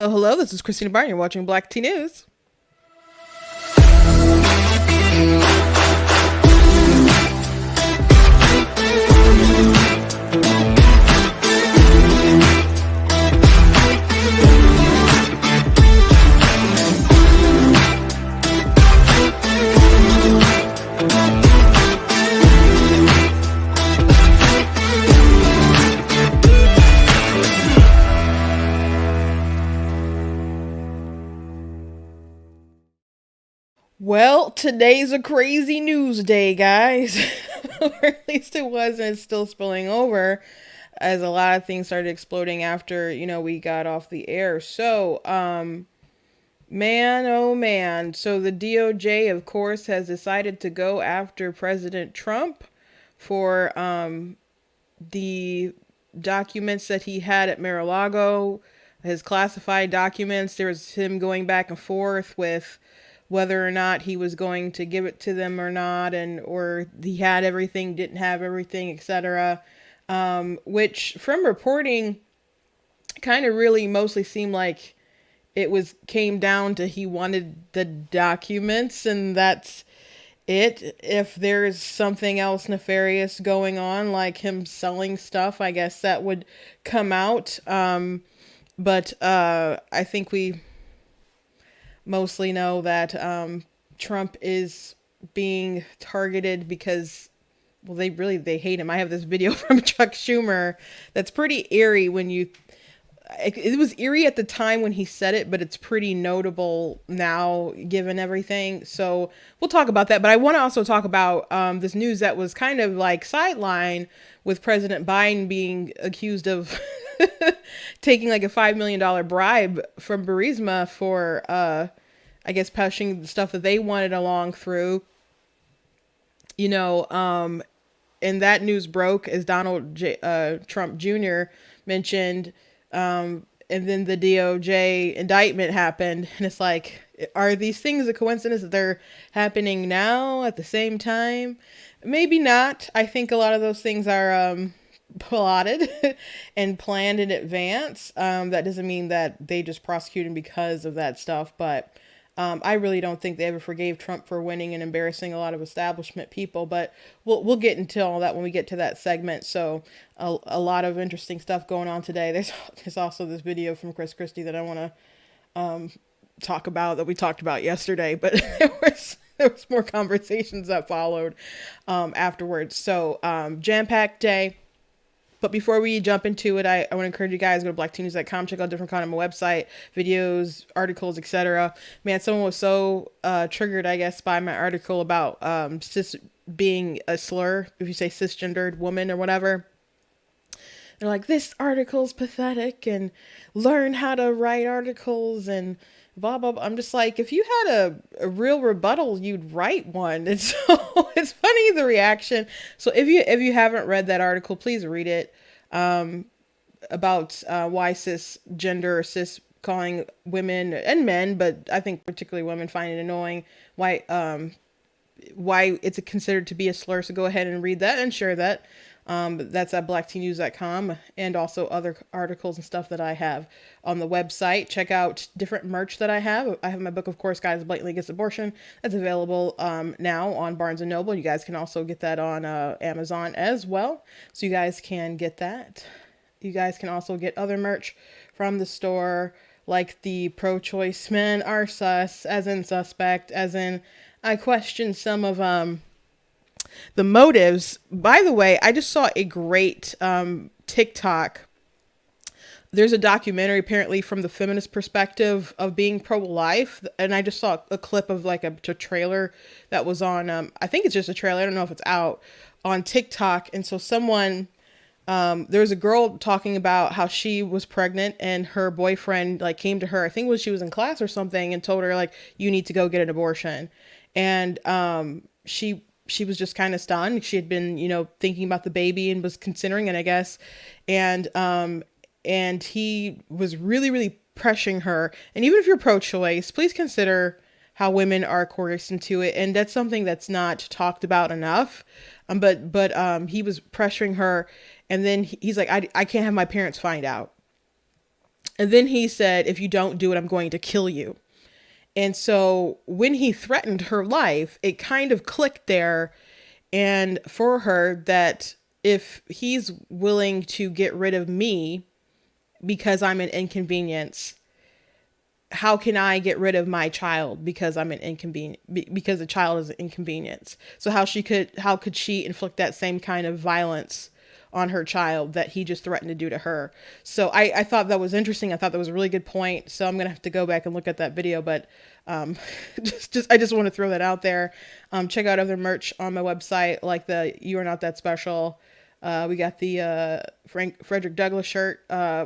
Oh, hello, this is Christina Barton. You're watching Black Tea News. Well, today's a crazy news day, guys. Or at least it was, and it's still spilling over as a lot of things started exploding after, we got off the air. Man, oh man. So the DOJ, of course, has decided to go after President Trump for the documents that he had at Mar-a-Lago, his classified documents. There was him going back and forth with whether or not he was going to give it to them or not, and or he had everything, didn't have everything, etc. Which from reporting kind of really mostly seemed like it was came down to he wanted the documents, and that's it. If there's something else nefarious going on, like him selling stuff, I guess that would come out. But I think we mostly know that Trump is being targeted because, well, they hate him. I have this video from Chuck Schumer that's pretty eerie when you. It was eerie at the time when he said it, but it's pretty notable now given everything. So we'll talk about that. But I want to also talk about this news that was kind of like sideline with President Biden being accused of taking like a $5 million bribe from Burisma for, I guess, pushing the stuff that they wanted along through. And that news broke as Trump Jr. mentioned. And then the DOJ indictment happened, and it's like, are these things a coincidence that they're happening now at the same time? Maybe not. I think a lot of those things are plotted and planned in advance. That doesn't mean that they just prosecute him because of that stuff, but I really don't think they ever forgave Trump for winning and embarrassing a lot of establishment people, but we'll get into all that when we get to that segment. So a lot of interesting stuff going on today. There's also this video from Christie that I want to talk about that we talked about yesterday, but there was more conversations that followed afterwards. So jam-packed day. But before we jump into it, I want to encourage you guys, go to blacktnews.com, check out different content on my website, videos, articles, etc. Man, someone was so triggered, I guess, by my article about cis being a slur, if you say cisgendered woman or whatever. They're like, this article's pathetic, and learn how to write articles, and blah, blah, blah. I'm just like, if you had a real rebuttal, you'd write one. And so it's funny, the reaction. So if you haven't read that article, please read it, about why cisgender or cis calling women and men, but I think particularly women, find it annoying, why it's considered to be a slur. So go ahead and read that and share that. That's at blacktnews.com, and also other articles and stuff that I have on the website. Check out different merch that I have. I have my book, of course, Guys Blatantly Against Abortion. That's available now on Barnes & Noble. You guys can also get that on Amazon as well. So you guys can get that. You guys can also get other merch from the store, like the pro-choice men are sus, as in suspect, as in I question some of the motives. By the way, I just saw a great TikTok. There's a documentary apparently from the feminist perspective of being pro-life, and I just saw a clip of like a trailer that was on, I think it's just a trailer, I don't know if it's out, on TikTok. And so there was a girl talking about how she was pregnant and her boyfriend like came to her, I think when she was in class or something, and told her like, you need to go get an abortion. And she was just kind of stunned. She had been, thinking about the baby and was considering it, I guess. And he was really, really pressuring her. And even if you're pro-choice, please consider how women are coerced into it. And that's something that's not talked about enough. But he was pressuring her. And then he's like, I can't have my parents find out. And then he said, if you don't do it, I'm going to kill you. And so when he threatened her life, it kind of clicked there and for her that if he's willing to get rid of me because I'm an inconvenience, how can I get rid of my child because I'm an inconvenience, because the child is an inconvenience? So how could she inflict that same kind of violence on her child that he just threatened to do to her? So I thought that was interesting. I thought that was a really good point. So I'm going to have to go back and look at that video, but um, I just want to throw that out there. Check out other merch on my website, like the You Are Not That Special. We got the Frederick Douglass shirt,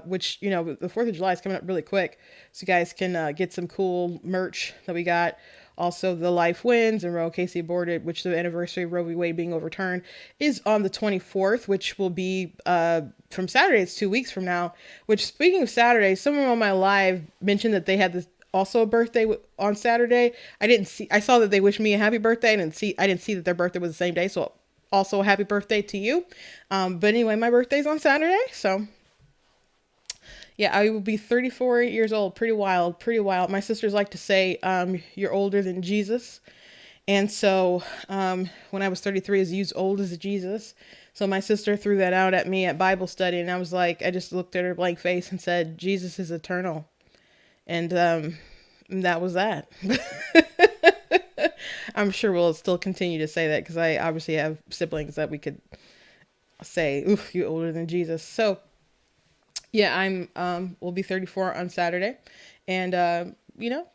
which, you know, the 4th of July is coming up really quick. So you guys can get some cool merch that we got. Also, the Life Wins and Roe Casey aborted, which the anniversary of Roe v. Wade being overturned is on the 24th, which will be from Saturday. It's 2 weeks from now. Which, speaking of Saturday, someone on my live mentioned that they had this also a birthday on Saturday. I saw that they wished me a happy birthday. I didn't see that their birthday was the same day. So also a happy birthday to you. But anyway, my birthday's on Saturday. So yeah, I will be 34 years old. Pretty wild, pretty wild. My sisters like to say, you're older than Jesus. And so, when I was 33, I was used old as a Jesus. So my sister threw that out at me at Bible study. And I was like, I just looked at her blank face and said, Jesus is eternal. And, that was that. I'm sure we'll still continue to say that because I obviously have siblings that we could say, oof, you older than Jesus. So yeah, we'll be 34 on Saturday. And, you know,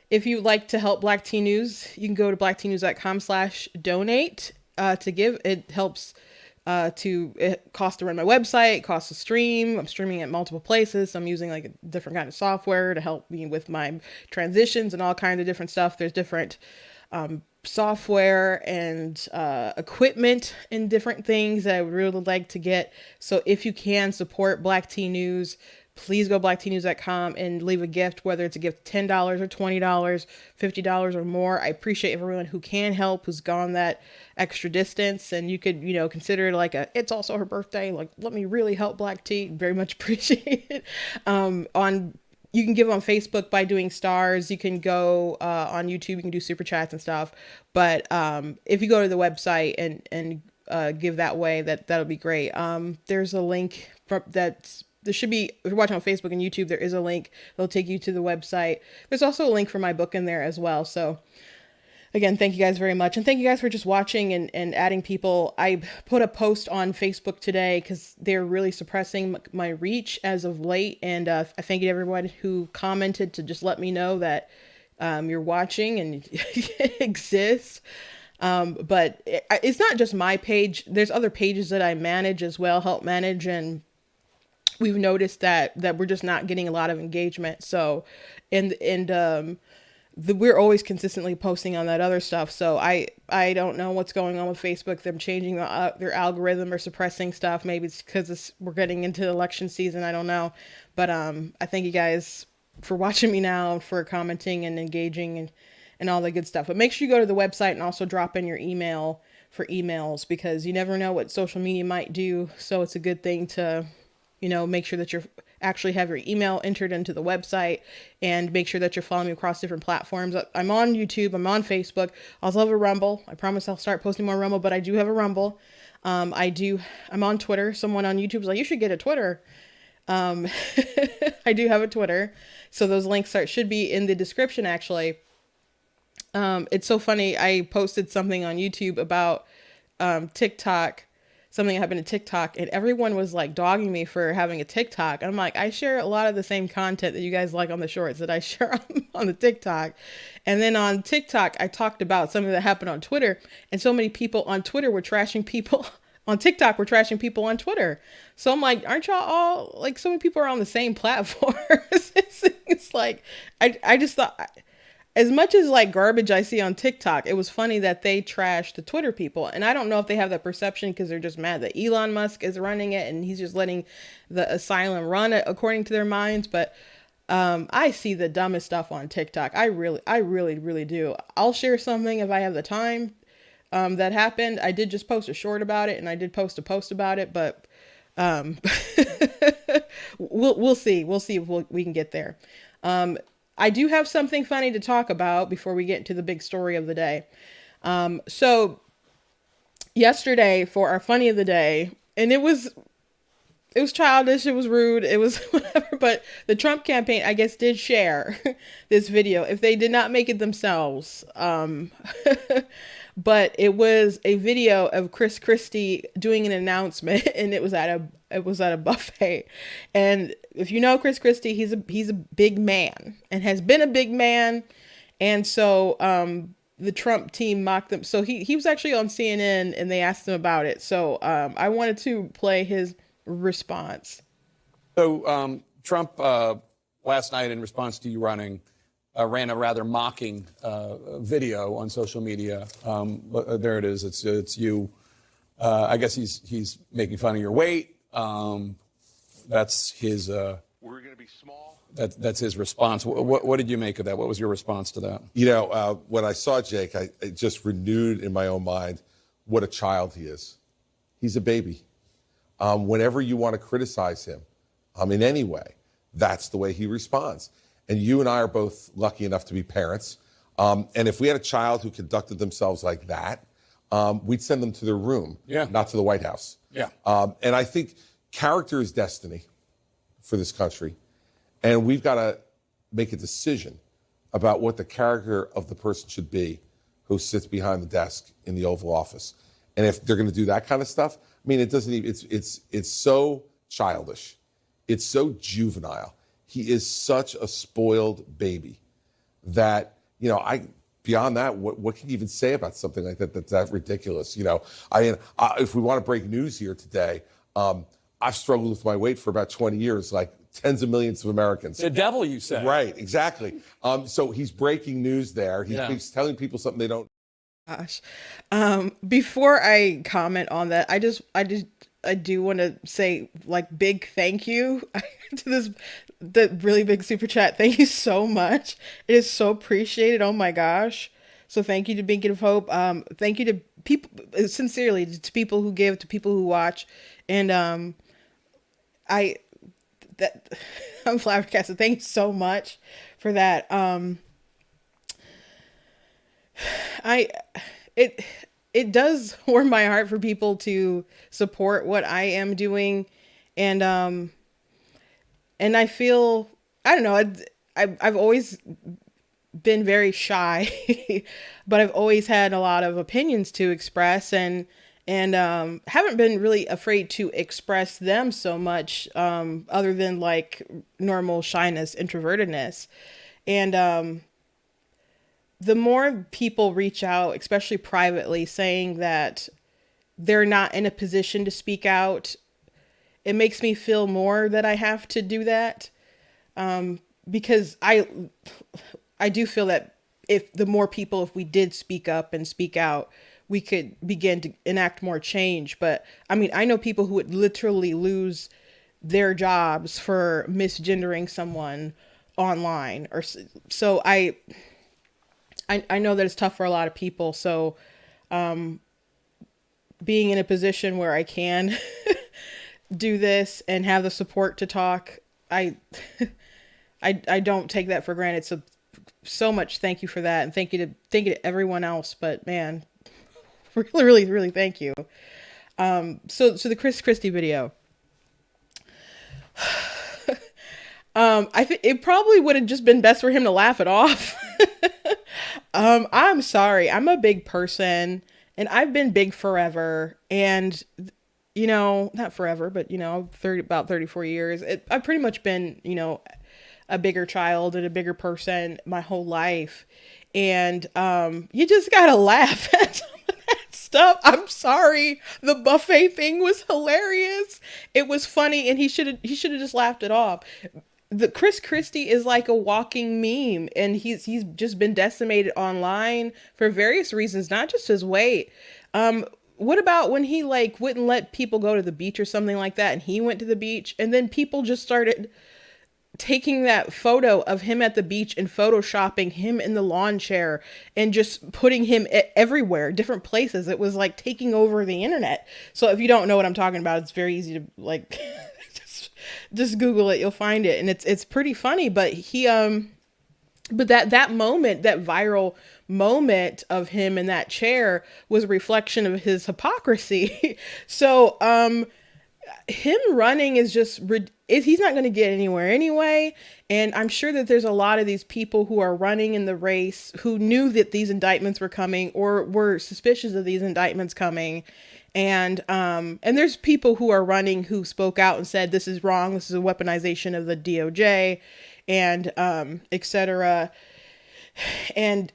if you'd like to help Black Teen News, you can go to blackteennews.com/donate, to give. It helps, it costs to run my website, costs to stream. I'm streaming at multiple places. So I'm using like a different kind of software to help me with my transitions and all kinds of different stuff. There's different, software and equipment and different things that I would really like to get. So if you can support Black Teen News, please go blackteennews.com and leave a gift, whether it's a gift $10 or $20, $50 or more. I appreciate everyone who can help, who's gone that extra distance. And you could, you know, consider it like it's also her birthday. Like, let me really help Black Teen. Very much appreciate it. You can give on Facebook by doing stars. You can go on YouTube. You can do super chats and stuff. But if you go to the website and give that way, that'll be great. There's a link there should be, if you're watching on Facebook and YouTube, there is a link that'll take you to the website. There's also a link for my book in there as well. So again, thank you guys very much. And thank you guys for just watching and adding people. I put a post on Facebook today because they're really suppressing my reach as of late. And I thank you to everyone who commented to just let me know that you're watching and exists. But it's not just my page. There's other pages that I manage as well, help manage. And we've noticed that we're just not getting a lot of engagement. So, we're always consistently posting on that other stuff. So I don't know what's going on with Facebook. Them changing their algorithm or suppressing stuff. Maybe it's because we're getting into election season. I don't know. But I thank you guys for watching me now, for commenting and engaging and all that good stuff. But make sure you go to the website and also drop in your email for emails, because you never know what social media might do. So it's a good thing to, you know, make sure that you're actually have your email entered into the website, and make sure that you're following me across different platforms. I'm on YouTube. I'm on Facebook. I also have a Rumble. I promise I'll start posting more Rumble, but I do have a Rumble. I'm on Twitter. Someone on YouTube was like, you should get a Twitter. I do have a Twitter. So those links should be in the description, actually. It's so funny. I posted something on YouTube about TikTok, something that happened to TikTok, and everyone was like dogging me for having a TikTok. I'm like, I share a lot of the same content that you guys like on the shorts that I share on the TikTok. And then on TikTok, I talked about something that happened on Twitter, and so many people on Twitter were trashing people on TikTok, were trashing people on Twitter. So I'm like, aren't y'all all, like, so many people are on the same platform? It's like, I just thought, as much as like garbage I see on TikTok, it was funny that they trashed the Twitter people. And I don't know if they have that perception because they're just mad that Elon Musk is running it and he's just letting the asylum run it according to their minds. But I see the dumbest stuff on TikTok. I really do. I'll share something if I have the time that happened. I did just post a short about it, and I did post a post about it, but Um, we'll see. We'll see if we can get there. I do have something funny to talk about before we get into the big story of the day. So yesterday for our funny of the day, and it was childish, it was rude, it was whatever, but the Trump campaign, I guess, did share this video if they did not make it themselves. But it was a video of Christie doing an announcement, and it was at a buffet. And if you know Christie, he's a big man and has been a big man. And so the Trump team mocked them. So he was actually on CNN, and they asked him about it. So I wanted to play his response. So Trump last night, in response to you running, ran a rather mocking video on social media. There it is. It's you. I guess he's making fun of your weight. That's his. We're going to be small. That's his response. What did you make of that? What was your response to that? You know, when I saw Jake, it just renewed in my own mind what a child he is. He's a baby. Whenever you want to criticize him in any way, that's the way he responds. And you and I are both lucky enough to be parents. And if we had a child who conducted themselves like that, we'd send them to their room, not to the White House. Yeah. And I think character is destiny for this country. And we've got to make a decision about what the character of the person should be who sits behind the desk in the Oval Office. And if they're going to do that kind of stuff, I mean, it doesn't even, it's so childish. It's so juvenile. He is such a spoiled baby that, you know, beyond that, what can you even say about something like that that's that ridiculous? You know, if we want to break news here today, I've struggled with my weight for about 20 years, like tens of millions of Americans. The devil, you said. Right, exactly. So he's breaking news there. He's telling people something they don't. Gosh. Before I comment on that, I do want to say, like, big thank you to the really big super chat. Thank you so much. It is so appreciated. Oh my gosh. So thank you to Beacon of Hope. Thank you to people, sincerely, to people who give, to people who watch. And I'm flabbergasted. Thank you so much for that. It does warm my heart for people to support what I am doing. And I feel, I don't know, I've always been very shy, but I've always had a lot of opinions to express, and haven't been really afraid to express them so much, other than like normal shyness, introvertedness. And the more people reach out, especially privately, saying that they're not in a position to speak out, it makes me feel more that I have to do that. Because I do feel that if we did speak up and speak out, we could begin to enact more change. But I mean, I know people who would literally lose their jobs for misgendering someone online, or so I know that it's tough for a lot of people. So, being in a position where I can do this and have the support to talk, I don't take that for granted. So much thank you for that. And thank you to everyone else, but man, really, really, really thank you. So the Christie video, I think it probably would have just been best for him to laugh it off. I'm sorry. I'm a big person, and I've been big forever. And, you know, not forever, but, you know, about 34 years. I've pretty much been, you know, a bigger child and a bigger person my whole life. And you just gotta laugh at some of that stuff. I'm sorry. The buffet thing was hilarious. It was funny, and he should have just laughed it off. The Christie is like a walking meme, and he's just been decimated online for various reasons, not just his weight. What about when he like wouldn't let people go to the beach or something like that, and he went to the beach, and then people just started taking that photo of him at the beach and photoshopping him in the lawn chair and just putting him everywhere, different places. It was like taking over the internet. So if you don't know what I'm talking about, it's very easy to like just Google it, you'll find it. And it's pretty funny, but but that moment, that viral moment of him in that chair was a reflection of his hypocrisy. So him running is just he's not going to get anywhere anyway. And I'm sure that there's a lot of these people who are running in the race who knew that these indictments were coming or were suspicious of these indictments coming. And there's people who are running who spoke out and said, this is wrong. This is a weaponization of the DOJ and et cetera. And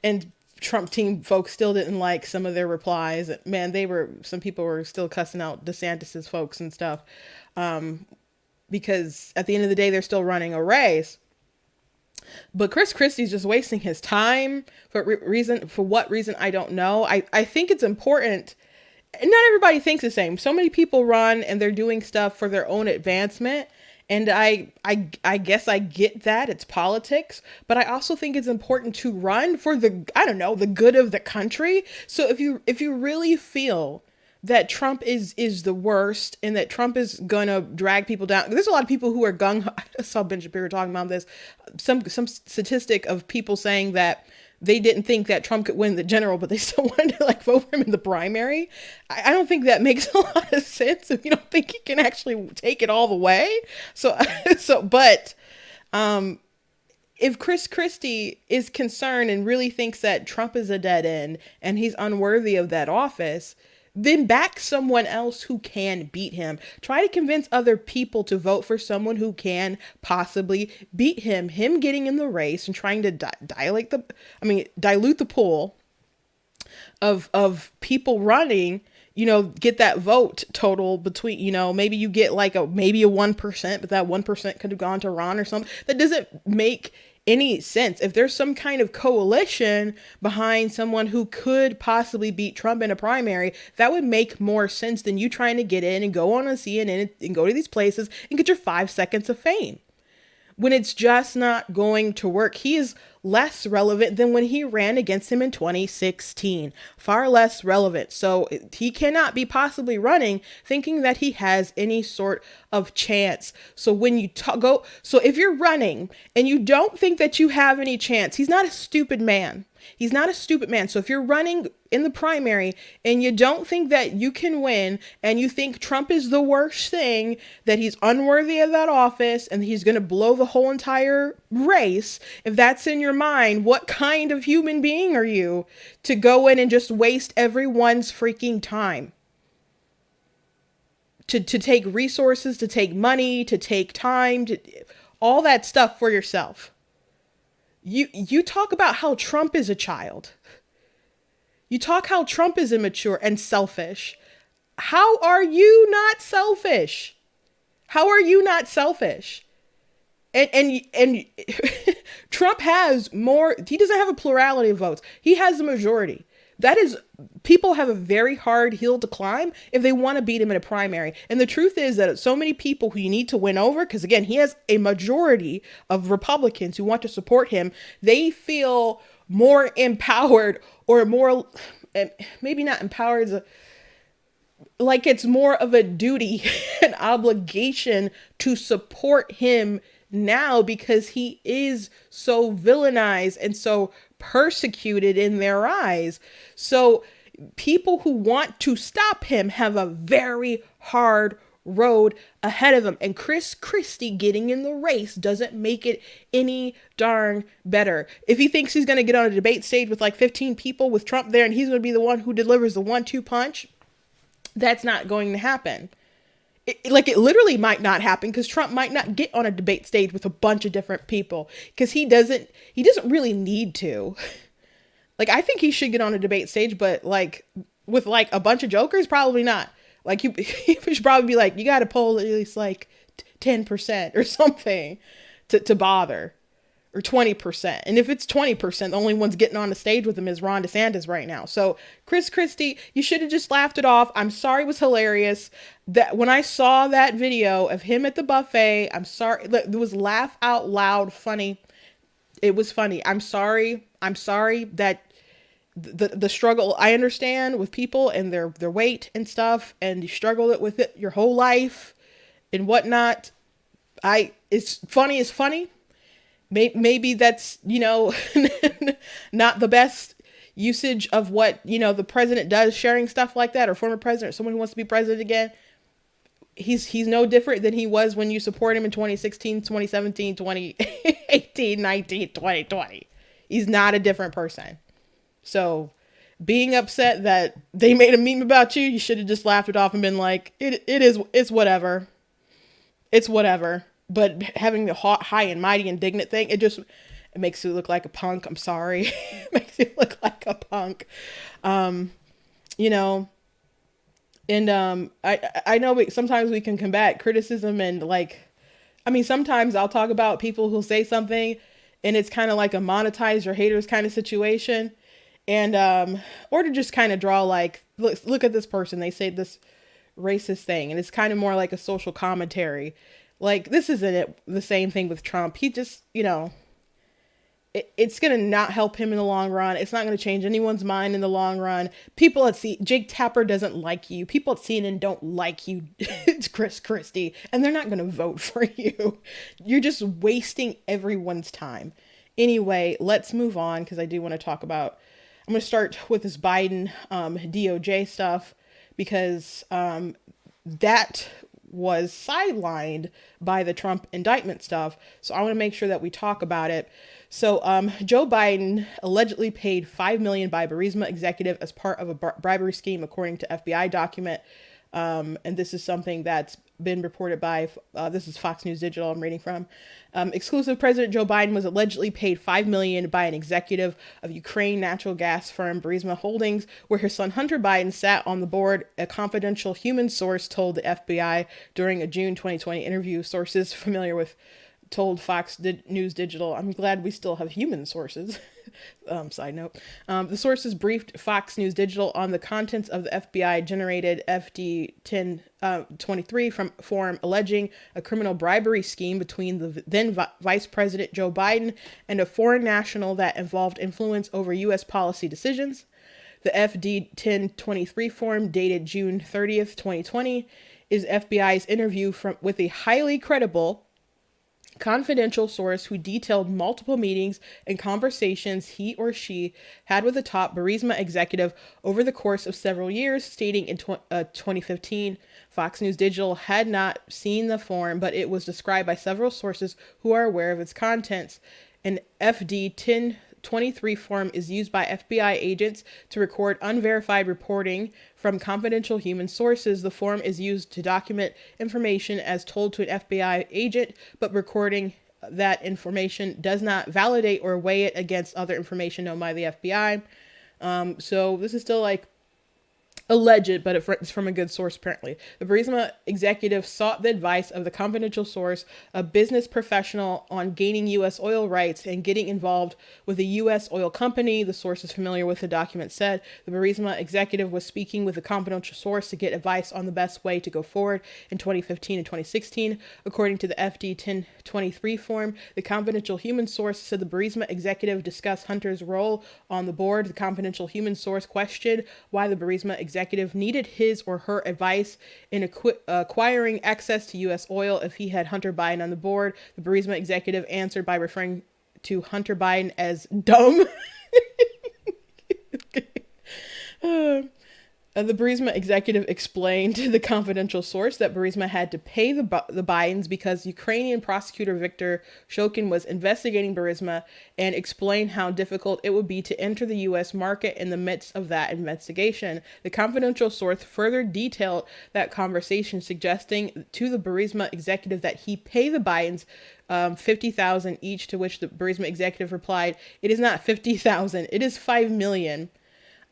Trump team folks still didn't like some of their replies. Man, some people were still cussing out DeSantis's folks and stuff. Because at the end of the day, they're still running a race. But Christie's just wasting his time for what reason, I don't know. I think it's important. Not everybody thinks the same. So many people run and they're doing stuff for their own advancement. And I guess I get that it's politics, but I also think it's important to run for the good of the country. So if you really feel that Trump is the worst and that Trump is gonna drag people down, there's a lot of people who are gung-ho. I saw Ben Shapiro talking about this. Some statistic of people saying that they didn't think that Trump could win the general, but they still wanted to like vote for him in the primary. I don't think that makes a lot of sense if you don't think he can actually take it all the way. But if Christie is concerned and really thinks that Trump is a dead end and he's unworthy of that office, then back someone else who can beat him. Try to convince other people to vote for someone who can possibly beat him. Him getting in the race and trying to dilute the pool of people running, get that vote total between, maybe you get like maybe a 1%, but that 1% could have gone to Ron or something. That doesn't make any sense. If there's some kind of coalition behind someone who could possibly beat Trump in a primary, that would make more sense than you trying to get in and go on a CNN and go to these places and get your 5 seconds of fame. When it's just not going to work. He is less relevant than when he ran against him in 2016. Far less relevant. So he cannot be possibly running thinking that he has any sort of chance. So when you so if you're running and you don't think that you have any chance, he's not a stupid man. He's not a stupid man. So if you're running in the primary and you don't think that you can win and you think Trump is the worst thing, that he's unworthy of that office and he's going to blow the whole entire race, if that's in your mind, what kind of human being are you to go in and just waste everyone's freaking time? To take resources, to take money, to take time, all that stuff for yourself. You talk about how Trump is a child. You talk how Trump is immature and selfish. How are you not selfish? How are you not selfish? And Trump has more, he doesn't have a plurality of votes. He has a majority. That is, people have a very hard hill to climb if they want to beat him in a primary. And the truth is that so many people who you need to win over, because again, he has a majority of Republicans who want to support him. They feel more empowered or more, maybe not empowered, like it's more of a duty and obligation to support him now because he is so villainized and so persecuted in their eyes. So people who want to stop him have a very hard road ahead of them. And Christie getting in the race doesn't make it any darn better. If he thinks he's going to get on a debate stage with like 15 people with Trump there and he's going to be the one who delivers the 1-2 punch, that's not going to happen. It literally might not happen because Trump might not get on a debate stage with a bunch of different people because he doesn't really need to. Like, I think he should get on a debate stage, but like with like a bunch of jokers, probably not. Like he should probably be like, you got to poll at least like 10% or something to bother. or 20%. And if it's 20%, the only one's getting on the stage with him is Ron DeSantis right now. So Christie, you should have just laughed it off. I'm sorry, it was hilarious. That when I saw that video of him at the buffet, I'm sorry. It was laugh out loud funny. It was funny. I'm sorry. I'm sorry that the struggle I understand with people and their weight and stuff, and you struggle with it your whole life and whatnot. It's funny as funny. Maybe that's, not the best usage of what, the president does, sharing stuff like that, or former president, or someone who wants to be president again. He's no different than he was when you support him in 2016, 2017, 2018, 19, 2020. He's not a different person. So being upset that they made a meme about you, you should have just laughed it off and been like, it's whatever. It's whatever. But having the high and mighty indignant thing, it makes you look like a punk. I'm sorry. It makes you look like a punk. And I know sometimes we can combat criticism and sometimes I'll talk about people who say something and it's kind of like a monetize your haters kind of situation. And, or to just kind of draw look at this person. They say this racist thing and it's kind of more like a social commentary. This isn't the same thing with Trump. He just, it's going to not help him in the long run. It's not going to change anyone's mind in the long run. People at Jake Tapper doesn't like you. People at CNN don't like you. It's Christie, and they're not going to vote for you. You're just wasting everyone's time. Anyway, let's move on because I do want to talk about, I'm going to start with this Biden DOJ stuff because that was sidelined by the Trump indictment stuff. So I want to make sure that we talk about it. So Joe Biden allegedly paid $5 million by Burisma executive as part of a bribery scheme, according to FBI document. And this is something that's been reported by, this is Fox News Digital I'm reading from. Exclusive President Joe Biden was allegedly paid $5 million by an executive of Ukraine natural gas firm Burisma Holdings, where his son Hunter Biden sat on the board, a confidential human source told the FBI during a June 2020 interview. Sources familiar with told Fox News Digital, I'm glad we still have human sources. Side note. The sources briefed Fox News Digital on the contents of the FBI-generated FD 1023 form alleging a criminal bribery scheme between the then Vice President Joe Biden and a foreign national that involved influence over U.S. policy decisions. The FD 1023 form, dated June 30th, 2020, is FBI's interview with a highly credible confidential source who detailed multiple meetings and conversations he or she had with a top Burisma executive over the course of several years, stating in 2015. Fox News Digital had not seen the form, but it was described by several sources who are aware of its contents. An FD 1023 form is used by FBI agents to record unverified reporting from confidential human sources. The form is used to document information as told to an FBI agent, but recording that information does not validate or weigh it against other information known by the FBI. So this is still alleged, but it's from a good source, apparently. The Burisma executive sought the advice of the confidential source, a business professional, on gaining U.S. oil rights and getting involved with a U.S. oil company. The source is familiar with the document said. The Burisma executive was speaking with a confidential source to get advice on the best way to go forward in 2015 and 2016. According to the FD 1023 form, the confidential human source said the Burisma executive discussed Hunter's role on the board. The confidential human source questioned why the Burisma executive needed his or her advice in acquiring access to U.S. oil if he had Hunter Biden on the board. The Burisma executive answered by referring to Hunter Biden as dumb. The Burisma executive explained to the confidential source that Burisma had to pay the Bidens because Ukrainian prosecutor Viktor Shokin was investigating Burisma, and explained how difficult it would be to enter the U.S. market in the midst of that investigation. The confidential source further detailed that conversation, suggesting to the Burisma executive that he pay the Bidens $50,000 each, to which the Burisma executive replied, "It is not $50,000, it is $5 million.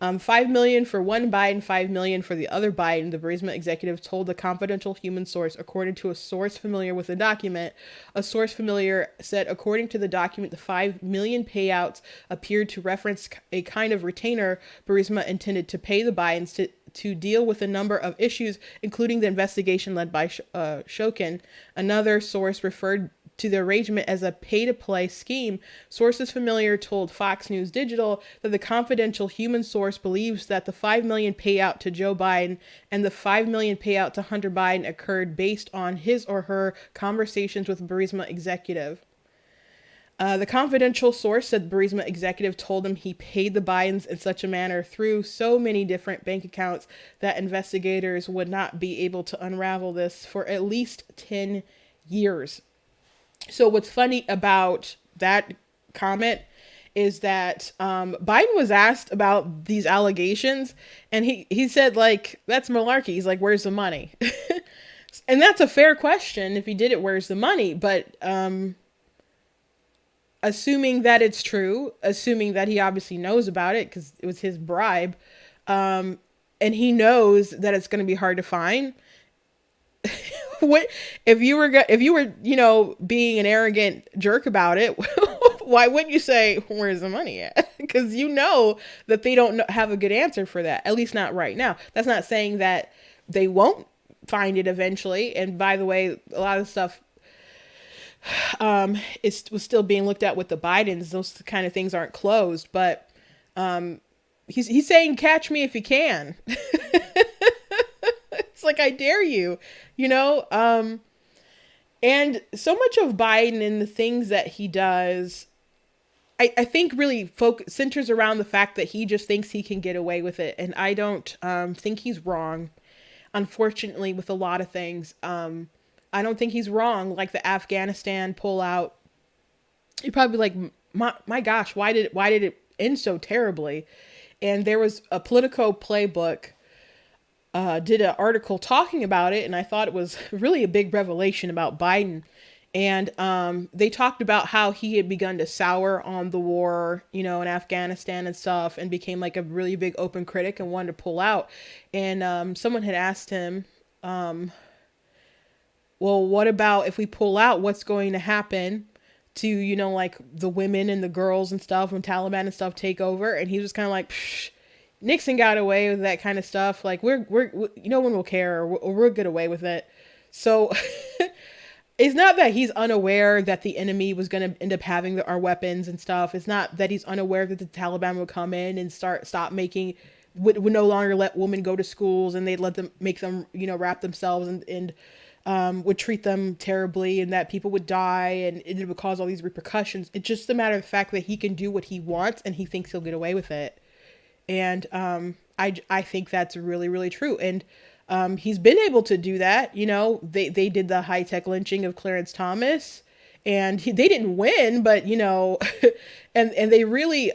$5 million for one Biden, $5 million for the other Biden. The Burisma executive told the confidential human source, according to a source familiar with the document. A source familiar said, according to the document, the $5 million payouts appeared to reference a kind of retainer Burisma intended to pay the Bidens to deal with a number of issues, including the investigation led by Shokin. Another source referred to the arrangement as a pay-to-play scheme. Sources familiar told Fox News Digital that the confidential human source believes that the $5 million payout to Joe Biden and the $5 million payout to Hunter Biden occurred based on his or her conversations with Burisma executive. The confidential source said the Burisma executive told him he paid the Bidens in such a manner through so many different bank accounts that investigators would not be able to unravel this for at least 10 years. So what's funny about that comment is that Biden was asked about these allegations, and he said, like, that's malarkey. He's like, where's the money? And that's a fair question. If he did it, where's the money? But assuming that it's true, assuming that he obviously knows about it because it was his bribe, and he knows that it's going to be hard to find. What if you were being an arrogant jerk about it? Why wouldn't you say, where's the money at? Because you know that they don't have a good answer for that, at least not right now. That's not saying that they won't find it eventually. And by the way, a lot of stuff was still being looked at with the Bidens. Those kind of things aren't closed, but he's saying, catch me if you can. It's like, I dare you, and so much of Biden and the things that he does, I think really centers around the fact that he just thinks he can get away with it. And I don't think he's wrong, unfortunately, with a lot of things. I don't think he's wrong, like the Afghanistan pullout. You're probably like, my gosh, why did it end so terribly? And there was a Politico playbook did an article talking about it, and I thought it was really a big revelation about Biden. And they talked about how he had begun to sour on the war, in Afghanistan and stuff, and became like a really big open critic and wanted to pull out. And someone had asked him, well, what about if we pull out, what's going to happen to, like the women and the girls and stuff when Taliban and stuff take over? And he was kind of like, psh, Nixon got away with that kind of stuff. Like we're no one will care, or we'll get away with it. So it's not that he's unaware that the enemy was going to end up having our weapons and stuff. It's not that he's unaware that the Taliban would come in and would no longer let women go to schools, and they'd make them, wrap themselves and would treat them terribly, and that people would die, and it would cause all these repercussions. It's just a matter of the fact that he can do what he wants, and he thinks he'll get away with it. And I think that's really, really true. And he's been able to do that. They did the high-tech lynching of Clarence Thomas, and they didn't win, but, and they really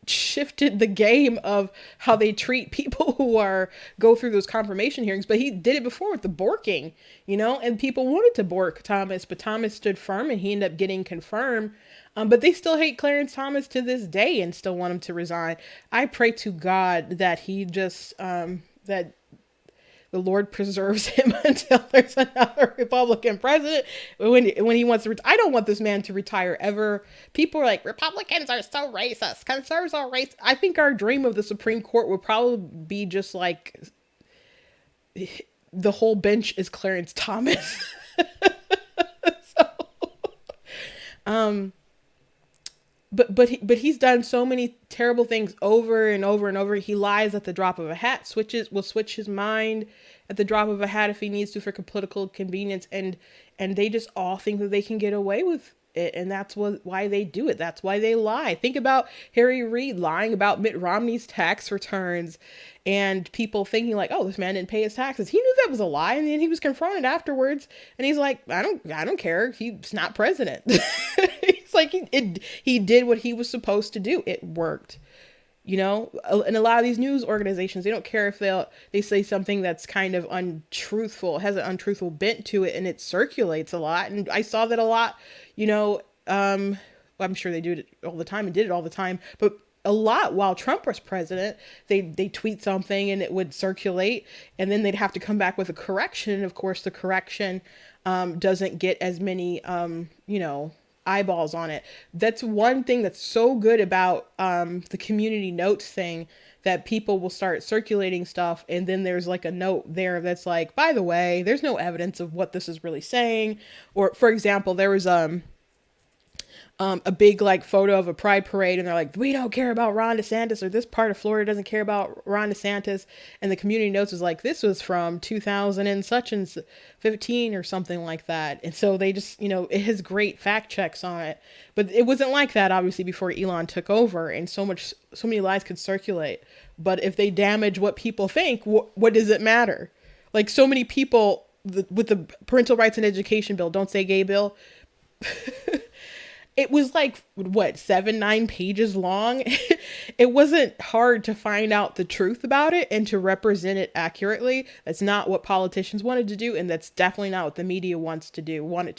shifted the game of how they treat people who go through those confirmation hearings. But he did it before with the borking, and people wanted to bork Thomas, but Thomas stood firm, and he ended up getting confirmed. But they still hate Clarence Thomas to this day and still want him to resign. I pray to God that he just, that the Lord preserves him until there's another Republican president. When he wants to, I don't want this man to retire ever. People are like, Republicans are so racist. Conservatives are racist. I think our dream of the Supreme Court would probably be just like the whole bench is Clarence Thomas. But he's done so many terrible things over and over and over. He lies at the drop of a hat, will switch his mind at the drop of a hat if he needs to for political convenience, and they just all think that they can get away with it, and that's why they do it. That's why they lie. Think about Harry Reid lying about Mitt Romney's tax returns, and people thinking like, oh, this man didn't pay his taxes. He knew that was a lie, and then he was confronted afterwards, and he's like, I don't care. He's not president. It's like he did what he was supposed to do. It worked. And a lot of these news organizations, they don't care if they say something that's kind of untruthful, has an untruthful bent to it, and it circulates a lot. And I saw that a lot, Well, I'm sure they do it all the time and did it all the time, but a lot while Trump was president, they tweet something and it would circulate, and then they'd have to come back with a correction. And of course, the correction doesn't get as many eyeballs on it. That's one thing that's so good about the community notes thing, that people will start circulating stuff, and then there's like a note there that's like, by the way, there's no evidence of what this is really saying. Or for example, there was a big like photo of a pride parade, and they're like, we don't care about Ron DeSantis, or this part of Florida doesn't care about Ron DeSantis, and the community notes was like, this was from 2000 and such and 15 or something like that. And so they just, it has great fact checks on it, but it wasn't like that obviously before Elon took over, and so many lies could circulate. But if they damage what people think, what does it matter? Like, so many people with the parental rights and education bill, don't say gay bill, it was like, 7-9 pages long. It wasn't hard to find out the truth about it and to represent it accurately. That's not what politicians wanted to do, and that's definitely not what the media wanted to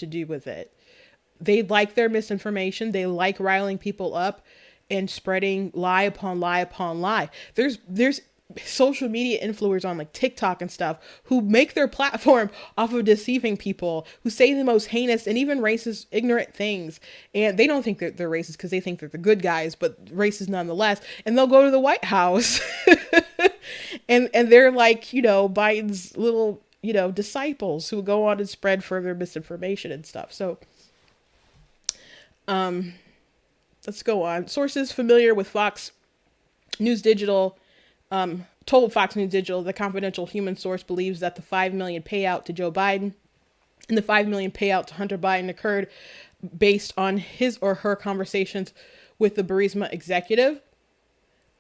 do with it. They like their misinformation. They like riling people up and spreading lie upon lie upon lie. There's social media influencers on like TikTok and stuff who make their platform off of deceiving people, who say the most heinous and even racist, ignorant things. And they don't think that they're racist because they think they're the good guys, but racist nonetheless. And they'll go to the White House and they're like, Biden's little, disciples who go on and spread further misinformation and stuff. So, let's go on. Sources familiar with Fox News Digital told Fox News Digital the confidential human source believes that the $5 million payout to Joe Biden and the $5 million payout to Hunter Biden occurred based on his or her conversations with the Burisma executive.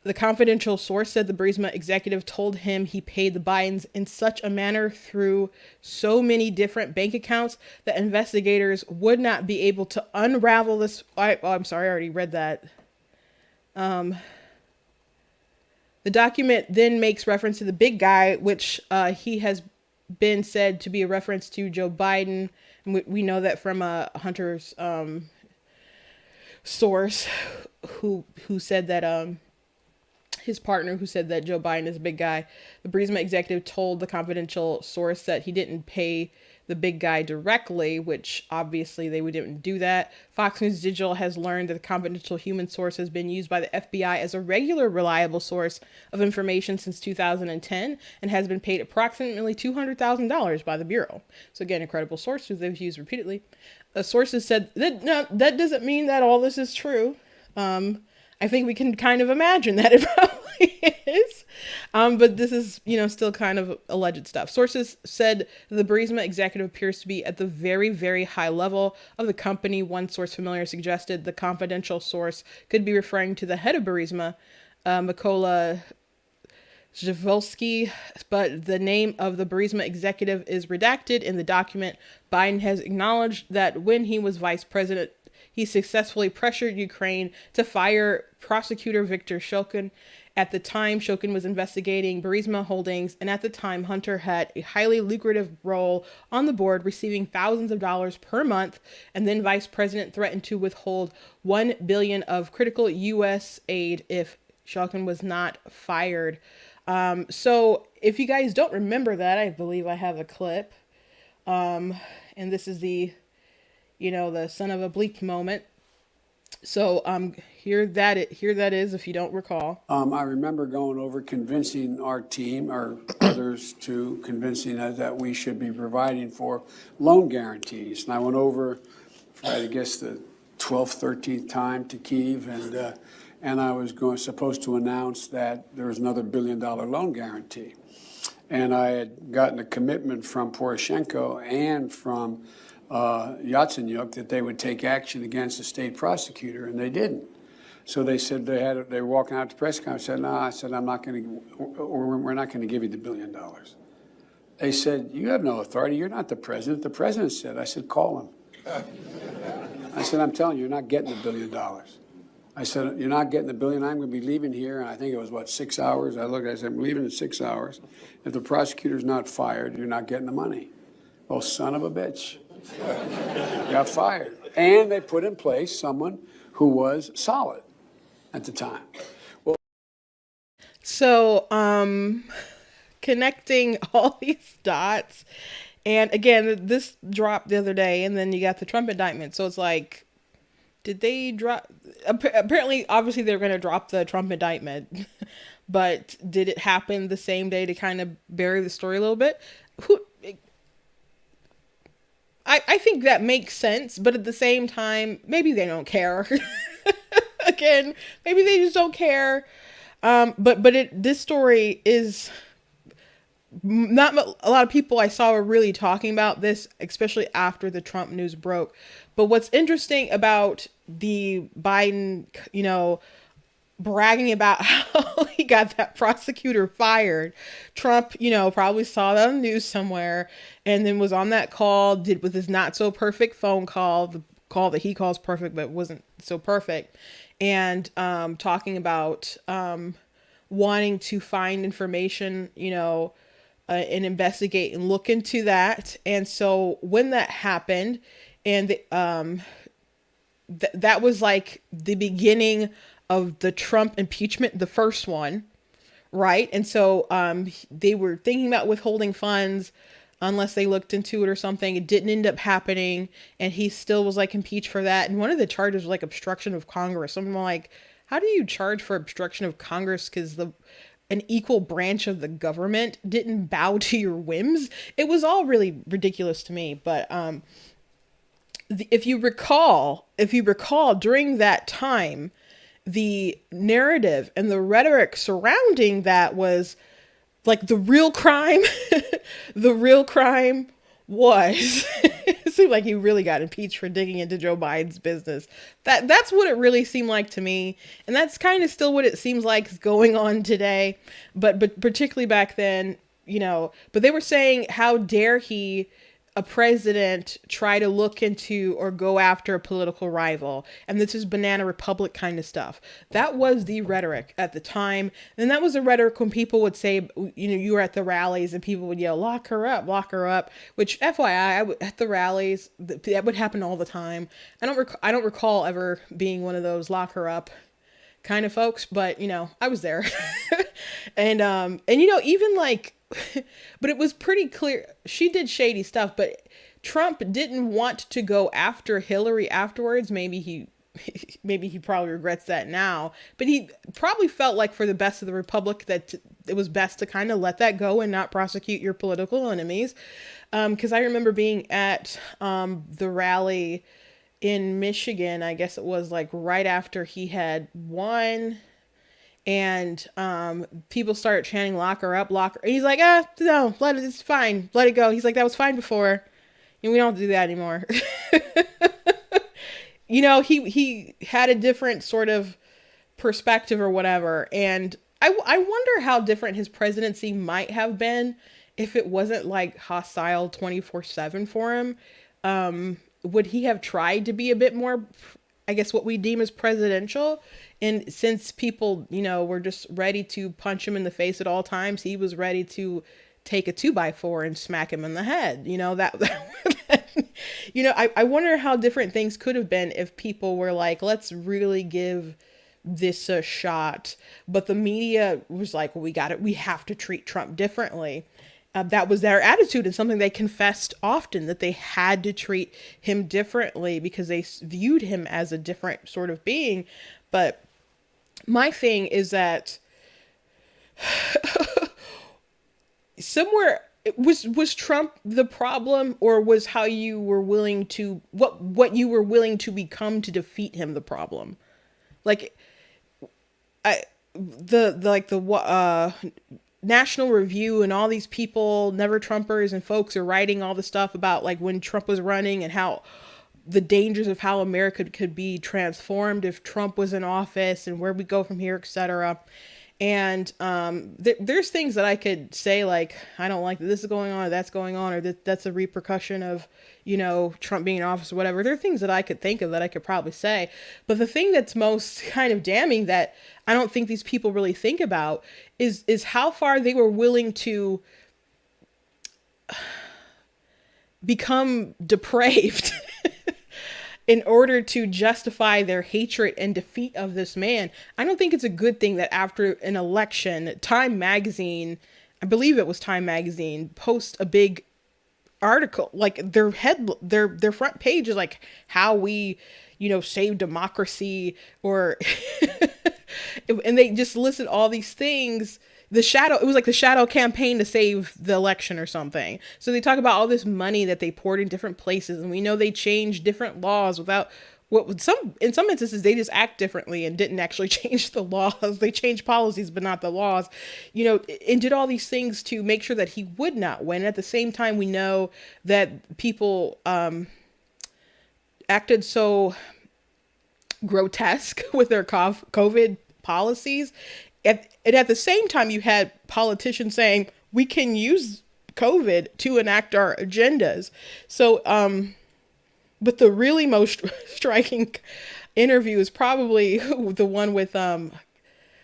The confidential source said the Burisma executive told him he paid the Bidens in such a manner through so many different bank accounts that investigators would not be able to unravel this. I'm sorry, I already read that. The document then makes reference to the big guy, which he has been said to be a reference to Joe Biden. And we know that from Hunter's source who said that his partner who said that Joe Biden is a big guy. The Burisma executive told the confidential source that he didn't pay the big guy directly, which obviously they didn't do that. Fox News Digital has learned that the confidential human source has been used by the FBI as a regular reliable source of information since 2010 and has been paid approximately $200,000 by the Bureau. So again, a credible source who they've used repeatedly. Sources said that no, that doesn't mean that all this is true. I think we can kind of imagine that it probably is. But this is, still kind of alleged stuff. Sources said the Burisma executive appears to be at the very, very high level of the company. One source familiar suggested the confidential source could be referring to the head of Burisma, Mykola Zhivolsky, but the name of the Burisma executive is redacted in the document. Biden has acknowledged that when he was vice president, he successfully pressured Ukraine to fire prosecutor Viktor Shokin. At the time, Shokin was investigating Burisma Holdings, and at the time, Hunter had a highly lucrative role on the board, receiving thousands of dollars per month, and then Vice President threatened to withhold $1 billion of critical U.S. aid if Shokin was not fired. So if you guys don't remember that, I believe I have a clip, and this is the son of a bleep moment. So here that is, if you don't recall. I remember going over convincing our team, or others too, convincing us that we should be providing for loan guarantees. And I went over, for, I guess, the 12th, 13th time to Kyiv, and I was supposed to announce that there was another $1 billion loan guarantee. And I had gotten a commitment from Poroshenko and from Yatsenyuk that they would take action against the state prosecutor, and they didn't. So they said they were walking out to press conference. I said, no, I said, I'm not going to, or we're not going to give you the $1 billion. They said, you have no authority. You're not the president. The president said. I said, call him. I said, I'm telling you, you're not getting the $1 billion. I said, you're not getting the $1 billion. I'm going to be leaving here. And I think it was, 6 hours? I looked, I said, I'm leaving in 6 hours. If the prosecutor's not fired, you're not getting the money. Well, son of a bitch. Got fired. And they put in place someone who was solid at the time. So, connecting all these dots, and again, this dropped the other day, and then you got the Trump indictment. So it's like, did they drop? Apparently, obviously, they're going to drop the Trump indictment, but did it happen the same day to kind of bury the story a little bit? Who? I think that makes sense, but at the same time, maybe they don't care. Again, maybe they just don't care. This story is not a lot of people I saw were really talking about this, especially after the Trump news broke. But what's interesting about the Biden, bragging about how he got that prosecutor fired. Trump, probably saw that on the news somewhere and then was on that call, did with his not so perfect phone call, the call that he calls perfect, but wasn't so perfect. And talking about wanting to find information, and investigate and look into that. And so when that happened, and that was like the beginning of the Trump impeachment, the first one, right? And so they were thinking about withholding funds unless they looked into it or something. It didn't end up happening, and he still was like impeached for that. And one of the charges was like obstruction of Congress. I'm like, how do you charge for obstruction of Congress because an equal branch of the government didn't bow to your whims? It was all really ridiculous to me. But if you recall, during that time, the narrative and the rhetoric surrounding that was like the real crime. The real crime was it seemed like he really got impeached for digging into Joe Biden's business. That's what it really seemed like to me, and that's kind of still what it seems like is going on today. But particularly back then, But they were saying, how dare a president try to look into or go after a political rival, and this is banana republic kind of stuff. That was the rhetoric at the time, and that was the rhetoric when people would say, you were at the rallies and people would yell, lock her up, which FYI, at the rallies that would happen all the time. I don't recall ever being one of those lock her up kind of folks, but I was there. and even like, but it was pretty clear she did shady stuff, but Trump didn't want to go after Hillary afterwards. Maybe he probably regrets that now, but he probably felt like for the best of the republic that it was best to kind of let that go and not prosecute your political enemies. Because I remember being at the rally in Michigan, I guess it was like right after he had won, and people started chanting lock her up, and he's like, no, it's fine, let it go. He's like, that was fine before, and we don't do that anymore. He had a different sort of perspective or whatever, and I wonder how different his presidency might have been if it wasn't like hostile 24/7 for him. Would he have tried to be a bit more, I guess, what we deem as presidential? And since people, were just ready to punch him in the face at all times, he was ready to take a 2x4 and smack him in the head. I wonder how different things could have been if people were like, let's really give this a shot. But the media was like, well, we have to treat Trump differently. That was their attitude, and something they confessed often, that they had to treat him differently because they viewed him as a different sort of being. But my thing is that somewhere was Trump the problem, or was how you were willing to what you were willing to become to defeat him the problem? Like National Review and all these people, Never Trumpers and folks, are writing all the stuff about like when Trump was running and how the dangers of how America could be transformed if Trump was in office and where we go from here, etc. And there's things that I could say, like, I don't like that this is going on, or that's going on, or that's a repercussion of, Trump being in office or whatever. There are things that I could think of that I could probably say. But the thing that's most kind of damning that I don't think these people really think about is how far they were willing to become depraved in order to justify their hatred and defeat of this man. I don't think it's a good thing that after an election, Time Magazine, I believe it was Time Magazine, post a big article, like their front page is like how we, save democracy, or and they just listed all these things. It was like the shadow campaign to save the election or something. So they talk about all this money that they poured in different places, and we know they changed different laws without in some instances they just act differently and didn't actually change the laws. They changed policies but not the laws, and did all these things to make sure that he would not win. At the same time, we know that people acted so grotesque with their COVID policies. And at the same time, you had politicians saying we can use COVID to enact our agendas. So, but the really most striking interview is probably the one with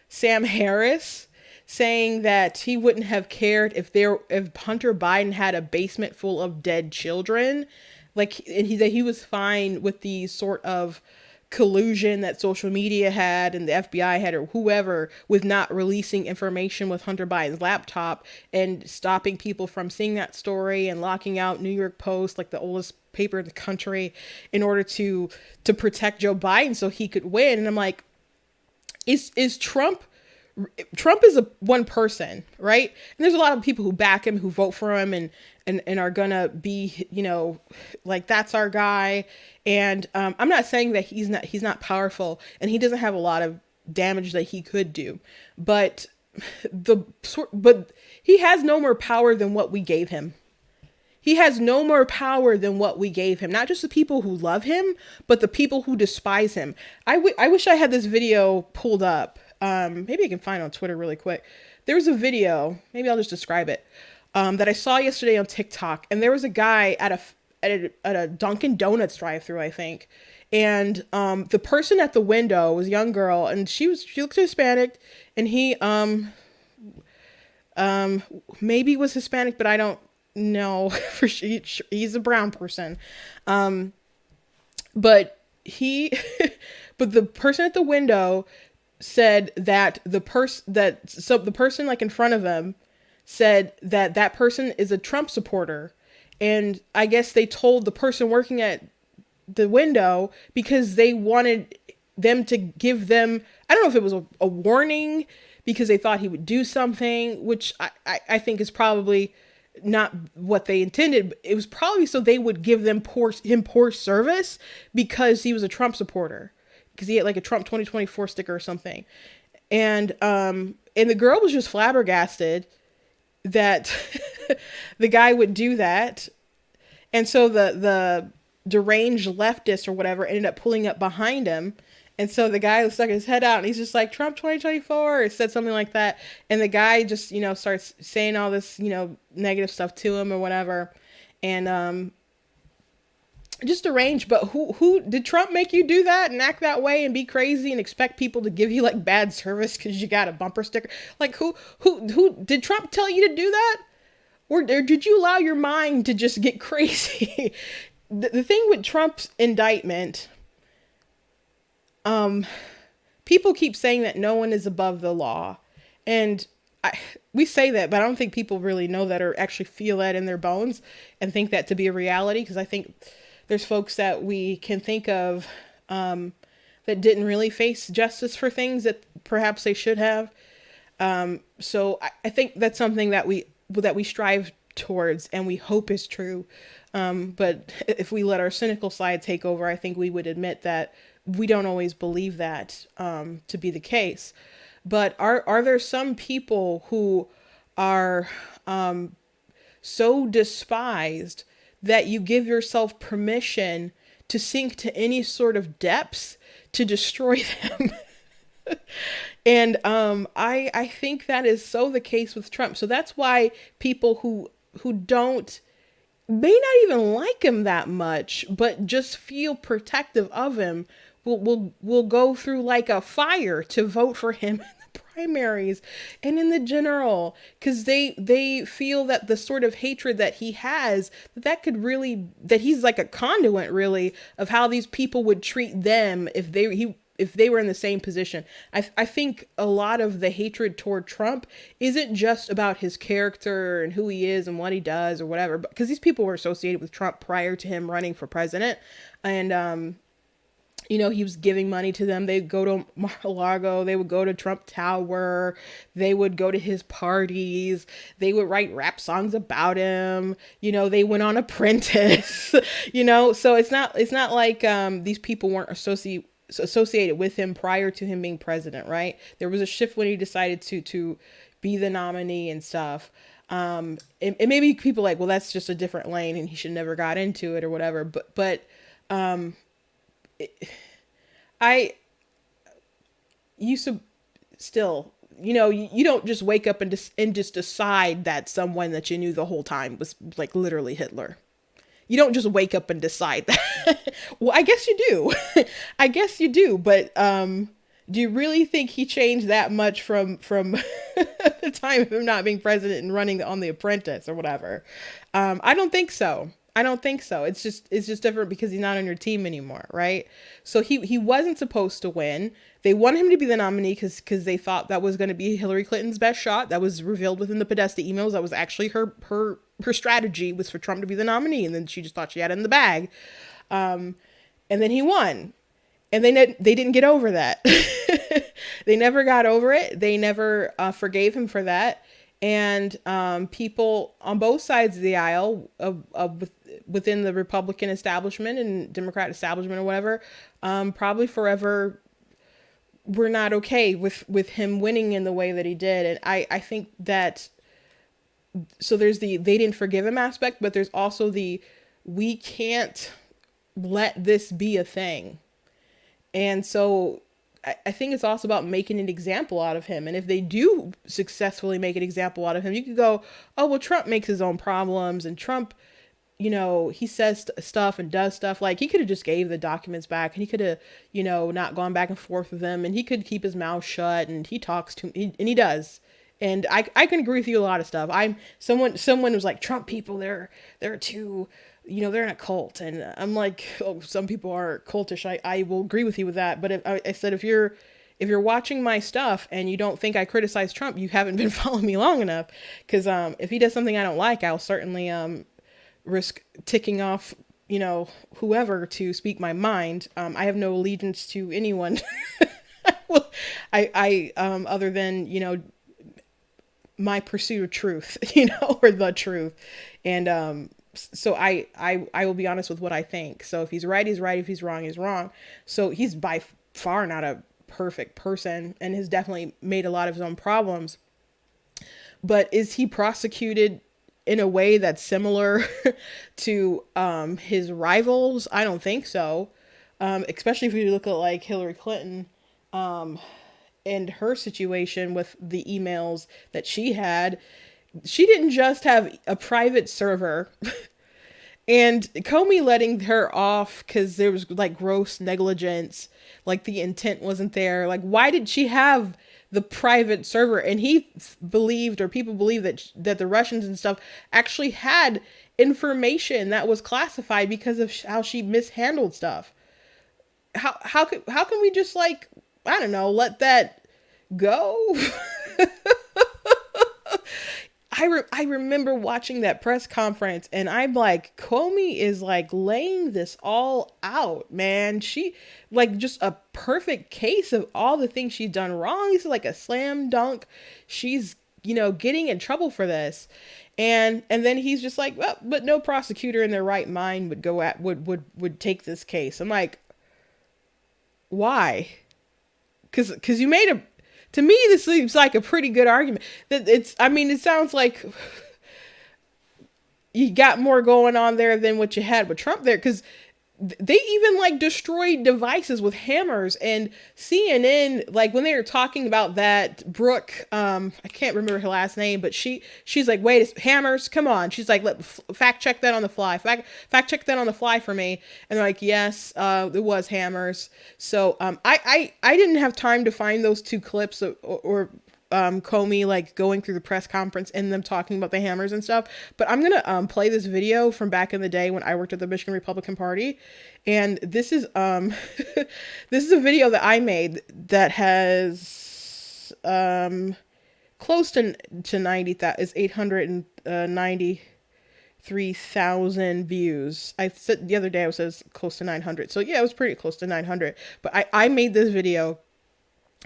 Sam Harris, saying that he wouldn't have cared if Hunter Biden had a basement full of dead children, that he was fine with the sort of collusion that social media had and the FBI had, or whoever, with not releasing information with Hunter Biden's laptop and stopping people from seeing that story and locking out New York Post, like the oldest paper in the country, in order to protect Joe Biden so he could win. And I'm like, is Trump is a one person, right? And there's a lot of people who back him, who vote for him, and are gonna be, like, that's our guy. And I'm not saying that he's not powerful, and he doesn't have a lot of damage that he could do, but he has no more power than what we gave him. He has no more power than what we gave him. Not just the people who love him, but the people who despise him. I wish I had this video pulled up. Maybe I can find it on Twitter really quick. There was a video, maybe I'll just describe it, that I saw yesterday on TikTok. And there was a guy at a Dunkin' Donuts drive-thru, I think. And the person at the window was a young girl, and she looked Hispanic, and he maybe was Hispanic, but I don't know for sure. He's a brown person. But the person at the window said that the person like in front of him said that person is a Trump supporter. And I guess they told the person working at the window because they wanted them to give them, I don't know if it was a warning because they thought he would do something, which I think is probably not what they intended. It was probably so they would give them poor service because he was a Trump supporter, because he had like a Trump 2024 sticker or something. And the girl was just flabbergasted that the guy would do that. And so the deranged leftist or whatever ended up pulling up behind him. And so the guy stuck his head out and he's just like, Trump 2024, or said something like that. And the guy just, starts saying all this, negative stuff to him or whatever. And just deranged. But who did Trump make you do that and act that way and be crazy and expect people to give you like bad service because you got a bumper sticker? Like who did Trump tell you to do that? Or did you allow your mind to just get crazy? The thing with Trump's indictment, people keep saying that no one is above the law. And we say that, but I don't think people really know that or actually feel that in their bones and think that to be a reality. Because I think there's folks that we can think of that didn't really face justice for things that perhaps they should have. So I think that's something that we strive towards and we hope is true. But if we let our cynical side take over, I think we would admit that we don't always believe that to be the case. But are there some people who are so despised that you give yourself permission to sink to any sort of depths to destroy them? And I think that is so the case with Trump. So that's why people who may not even like him that much, but just feel protective of him, will go through like a fire to vote for him in the primaries and in the general, because they feel that the sort of hatred that he has, that could really, that he's like a conduit really of how these people would treat them if they were in the same position. I think a lot of the hatred toward Trump isn't just about his character and who he is and what he does or whatever, because these people were associated with Trump prior to him running for president. And, he was giving money to them. They'd go to Mar-a-Lago. They would go to Trump Tower. They would go to his parties. They would write rap songs about him. They went on Apprentice, so it's not like, these people weren't associated with him prior to him being president, right? There was a shift when he decided to be the nominee and stuff. And maybe people like, well, that's just a different lane and he should never got into it or whatever. But I used to still, you don't just wake up and just decide that someone that you knew the whole time was like literally Hitler. You don't just wake up and decide that. Well, I guess you do. I guess you do. But do you really think he changed that much from the time of him not being president and running on The Apprentice or whatever? I don't think so. It's just different because he's not on your team anymore, right? So he wasn't supposed to win. They wanted him to be the nominee because they thought that was going to be Hillary Clinton's best shot. That was revealed within the Podesta emails. That was actually her strategy was for Trump to be the nominee, and then she just thought she had it in the bag. And then he won, and they didn't get over that. They never got over it. They never forgave him for that. And people on both sides of the aisle within the Republican establishment and Democrat establishment or whatever, probably forever were not okay with him winning in the way that he did. And I think that, so there's the they didn't forgive him aspect, but there's also the we can't let this be a thing. And so I think it's also about making an example out of him. And if they do successfully make an example out of him, you could go, oh, well, Trump makes his own problems, and Trump, he says stuff and does stuff. Like, he could have just gave the documents back, and he could have, not gone back and forth with them, and he could keep his mouth shut, and he talks to me, and he does. And I can agree with you a lot of stuff. Someone was like, Trump people, they're too, they're in a cult. And I'm like, oh, some people are cultish. I will agree with you with that. But I said, if you're watching my stuff and you don't think I criticize Trump, you haven't been following me long enough. Because if he does something I don't like, I'll certainly risk ticking off, whoever to speak my mind. I have no allegiance to anyone. Well, I other than, my pursuit of truth, or the truth. And so I will be honest with what I think. So if he's right, he's right. If he's wrong, he's wrong. So he's by far not a perfect person and has definitely made a lot of his own problems. But is he prosecuted in a way that's similar to his rivals? I don't think so. Especially if you look at like Hillary Clinton and her situation with the emails that she had. She didn't just have a private server and Comey letting her off because there was like gross negligence, like the intent wasn't there. Like, why did she have the private server? And he believed, or people believe, that the Russians and stuff actually had information that was classified because of how she mishandled stuff. How can we just, like, I don't know, let that go? I remember watching that press conference and I'm like, Comey is like laying this all out, man. She like just a perfect case of all the things she's done wrong. This is like a slam dunk. She's, getting in trouble for this. And then he's just like, well, but no prosecutor in their right mind would take this case. I'm like, why? Cause you made to me, this seems like a pretty good argument. It sounds like you got more going on there than what you had with Trump there. Because they even like destroyed devices with hammers, and CNN, like when they were talking about that, Brooke, I can't remember her last name, but she's like, wait, hammers, come on. She's like, fact check that on the fly. Fact check that on the fly for me. And they're like, yes, it was hammers. So I didn't have time to find those two clips or Comey like going through the press conference and them talking about the hammers and stuff. But I'm gonna play this video from back in the day when I worked at the Michigan Republican Party, and this is this is a video that I made that has close to 90,000, is 893,000 views. I said the other day I said close to 900. So yeah, it was pretty close to 900. But I made this video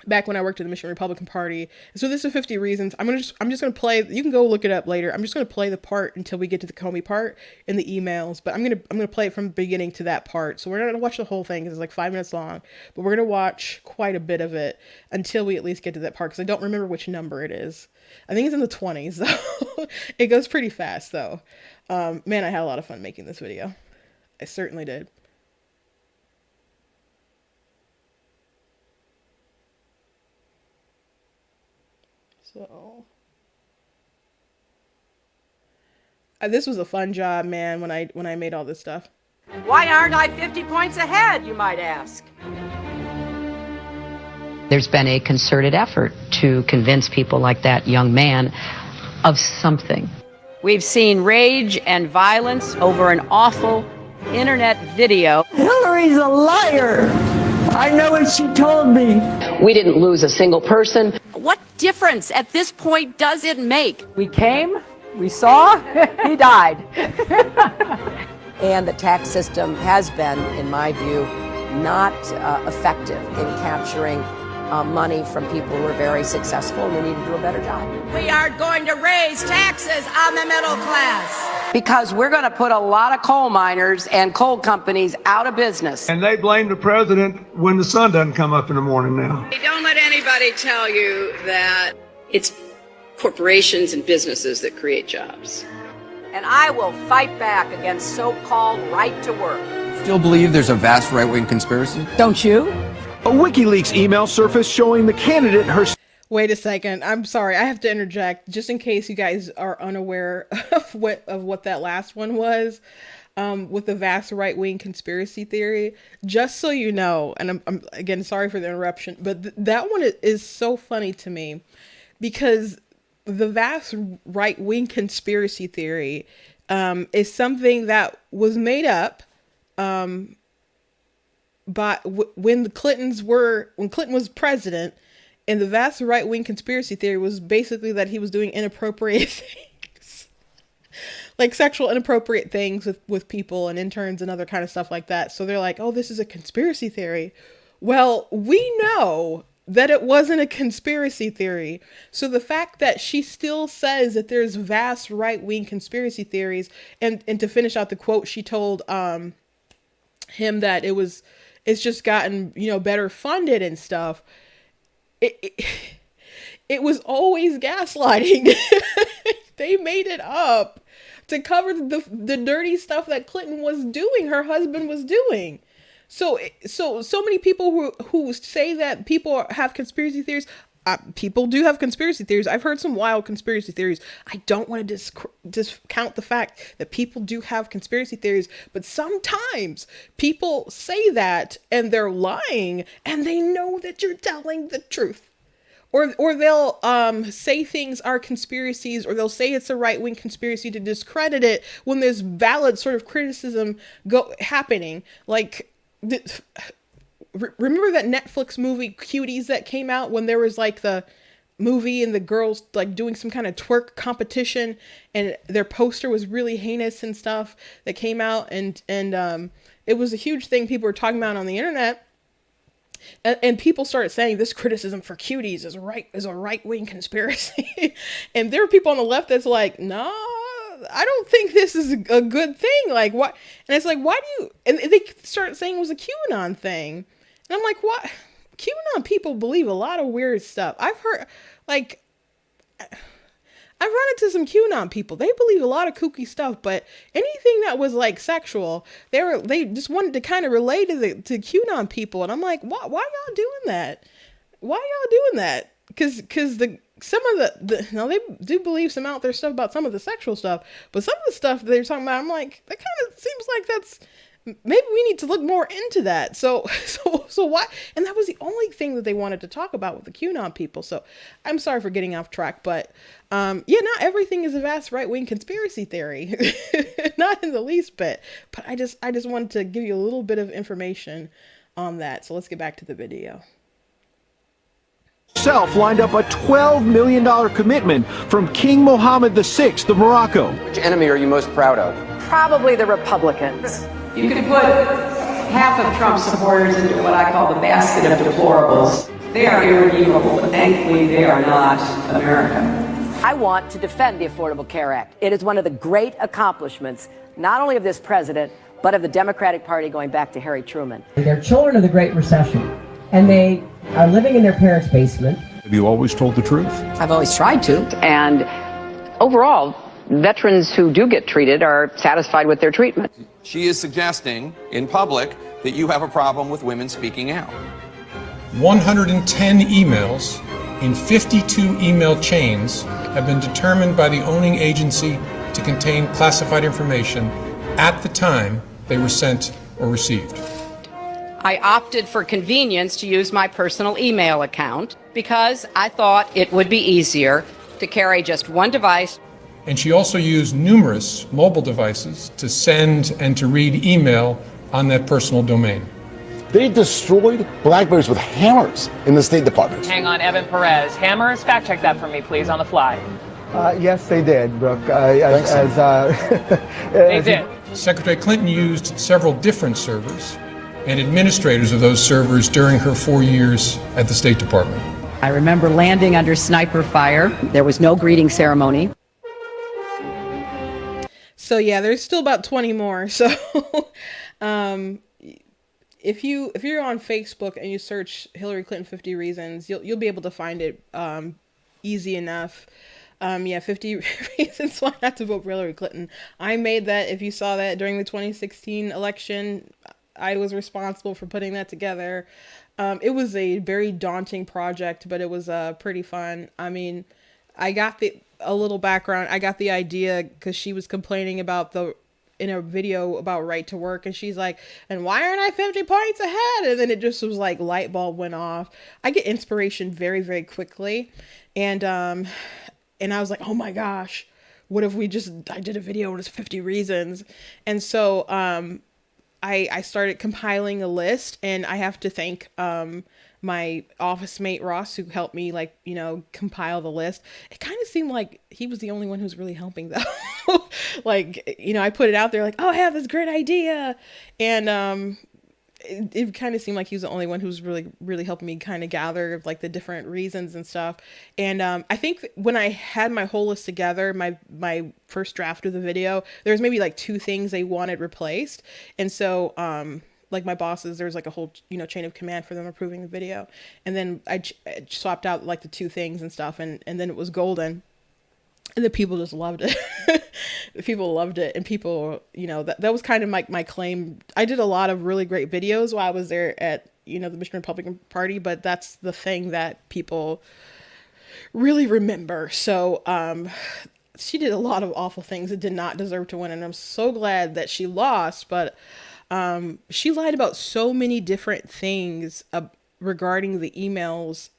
back when I worked at the Michigan Republican Party. So this is 50 reasons. I'm just gonna play. You can go look it up later. I'm just gonna play the part until we get to the Comey part in the emails. But I'm gonna play it from the beginning to that part. So we're not gonna watch the whole thing because it's like 5 minutes long. But we're gonna watch quite a bit of it until we at least get to that part, because I don't remember which number it is. I think it's in the 20s. So it goes pretty fast though. Man, I had a lot of fun making this video. I certainly did. So this was a fun job, man, when I made all this stuff. Why aren't I 50 points ahead, you might ask? There's been a concerted effort to convince people like that young man of something. We've seen rage and violence over an awful internet video. Hillary's a liar. I know what she told me. We didn't lose a single person. What difference at this point does it make? We came, we saw, he died. And the tax system has been, in my view, not effective in capturing money from people who are very successful, and we need to do a better job. We are going to raise taxes on the middle class. Because we're going to put a lot of coal miners and coal companies out of business. And they blame the president when the sun doesn't come up in the morning now. Don't let anybody tell you that it's corporations and businesses that create jobs. And I will fight back against so-called right to work. Still believe there's a vast right-wing conspiracy? Don't you? A WikiLeaks email surfaced showing the candidate herself. Wait a second. I'm sorry. I have to interject just in case you guys are unaware of what that last one was, with the vast right-wing conspiracy theory. Just so you know, and I'm again sorry for the interruption, but that one is so funny to me, because the vast right-wing conspiracy theory is something that was made up by when Clinton was president. And the vast right-wing conspiracy theory was basically that he was doing inappropriate things, like sexual inappropriate things with people and interns and other kind of stuff like that. So they're like, oh, this is a conspiracy theory. Well, we know that it wasn't a conspiracy theory. So the fact that she still says that there's vast right-wing conspiracy theories, and to finish out the quote, she told him that it's just gotten, better funded and stuff. It was always gaslighting. They made it up to cover the dirty stuff that Clinton was doing, her husband was doing. So many people who say that people have conspiracy theories. People do have conspiracy theories. I've heard some wild conspiracy theories. I don't want to discount the fact that people do have conspiracy theories, but sometimes people say that and they're lying and they know that you're telling the truth. Or they'll say things are conspiracies, or they'll say it's a right-wing conspiracy to discredit it when there's valid sort of criticism happening. Like, remember that Netflix movie Cuties that came out when there was like the movie and the girls like doing some kind of twerk competition and their poster was really heinous and stuff that came out, and it was a huge thing people were talking about on the internet. And people started saying this criticism for Cuties is a right-wing conspiracy. And there are people on the left that's like, no, I don't think this is a good thing. Like, what? And it's like, why do you? And they start saying it was a QAnon thing. And I'm like, what? QAnon people believe a lot of weird stuff. I've heard, like, I've run into some QAnon people. They believe a lot of kooky stuff, but anything that was like sexual, they just wanted to kind of relate to QAnon people. And I'm like, why y'all doing that? Why y'all doing that? Because some of the now they do believe some out there stuff about some of the sexual stuff, but some of the stuff they're talking about, I'm like, that kind of seems like maybe we need to look more into that. So why? And that was the only thing that they wanted to talk about with the QAnon people. So I'm sorry for getting off track, but yeah, not everything is a vast right-wing conspiracy theory, not in the least bit. But I just wanted to give you a little bit of information on that. So let's get back to the video. Self lined up a $12 million commitment from King Mohammed VI of Morocco. Which enemy are you most proud of? Probably the Republicans. You could put half of Trump's supporters into what I call the basket of deplorables. They are irredeemable, but thankfully they are not America. I want to defend the Affordable Care Act. It is one of the great accomplishments, not only of this president, but of the Democratic Party going back to Harry Truman. They're children of the Great Recession, and they are living in their parents' basement. Have you always told the truth? I've always tried to. And overall, veterans who do get treated are satisfied with their treatment. She is suggesting in public that you have a problem with women speaking out. 110 emails in 52 email chains have been determined by the owning agency to contain classified information at the time they were sent or received. I opted for convenience to use my personal email account because I thought it would be easier to carry just one device. And she also used numerous mobile devices to send and to read email on that personal domain. They destroyed Blackberries with hammers in the State Department. Hang on, Evan Perez. Hammers, fact check that for me, please, on the fly. Yes, they did, Brooke. They did. Secretary Clinton used several different servers and administrators of those servers during her 4 years at the State Department. I remember landing under sniper fire. There was no greeting ceremony. So yeah, there's still about 20 more. So if you're on Facebook and you search Hillary Clinton 50 reasons, you'll be able to find it easy enough. 50 reasons why not to vote for Hillary Clinton. I made that. If you saw that during the 2016 election, I was responsible for putting that together. It was a very daunting project, but it was pretty fun. I mean, I got a little background. I got the idea because she was complaining about in a video about right to work, and she's like, and why aren't I 50 points ahead? And then it just was like light bulb went off. I get inspiration very, very quickly. And I was like, oh my gosh, what if I did a video and it's 50 reasons. And so I started compiling a list, and I have to thank my office mate Ross, who helped me compile the list. It kind of seemed like he was the only one who was really helping though. I put it out there like, oh, I have this great idea. And it kind of seemed like he was the only one who was really, really helping me kind of gather like the different reasons and stuff. And I think when I had my whole list together, my first draft of the video, there was maybe like 2 things they wanted replaced. And so like my bosses, there was like a whole chain of command for them approving the video. And then I swapped out like the 2 things and stuff, and then it was golden. And the people just loved it. The people loved it. And people, that was kind of my claim. I did a lot of really great videos while I was there at, the Michigan Republican Party, but that's the thing that people really remember. So she did a lot of awful things that did not deserve to win. And I'm so glad that she lost. But she lied about so many different things regarding the emails.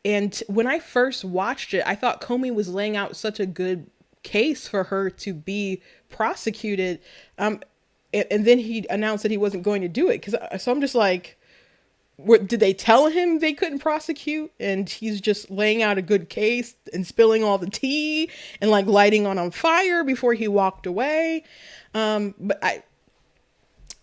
And when I first watched it, I thought Comey was laying out such a good case for her to be prosecuted. And then he announced that he wasn't going to do it. So I'm just like, did they tell him they couldn't prosecute? And he's just laying out a good case and spilling all the tea and like lighting on fire before he walked away.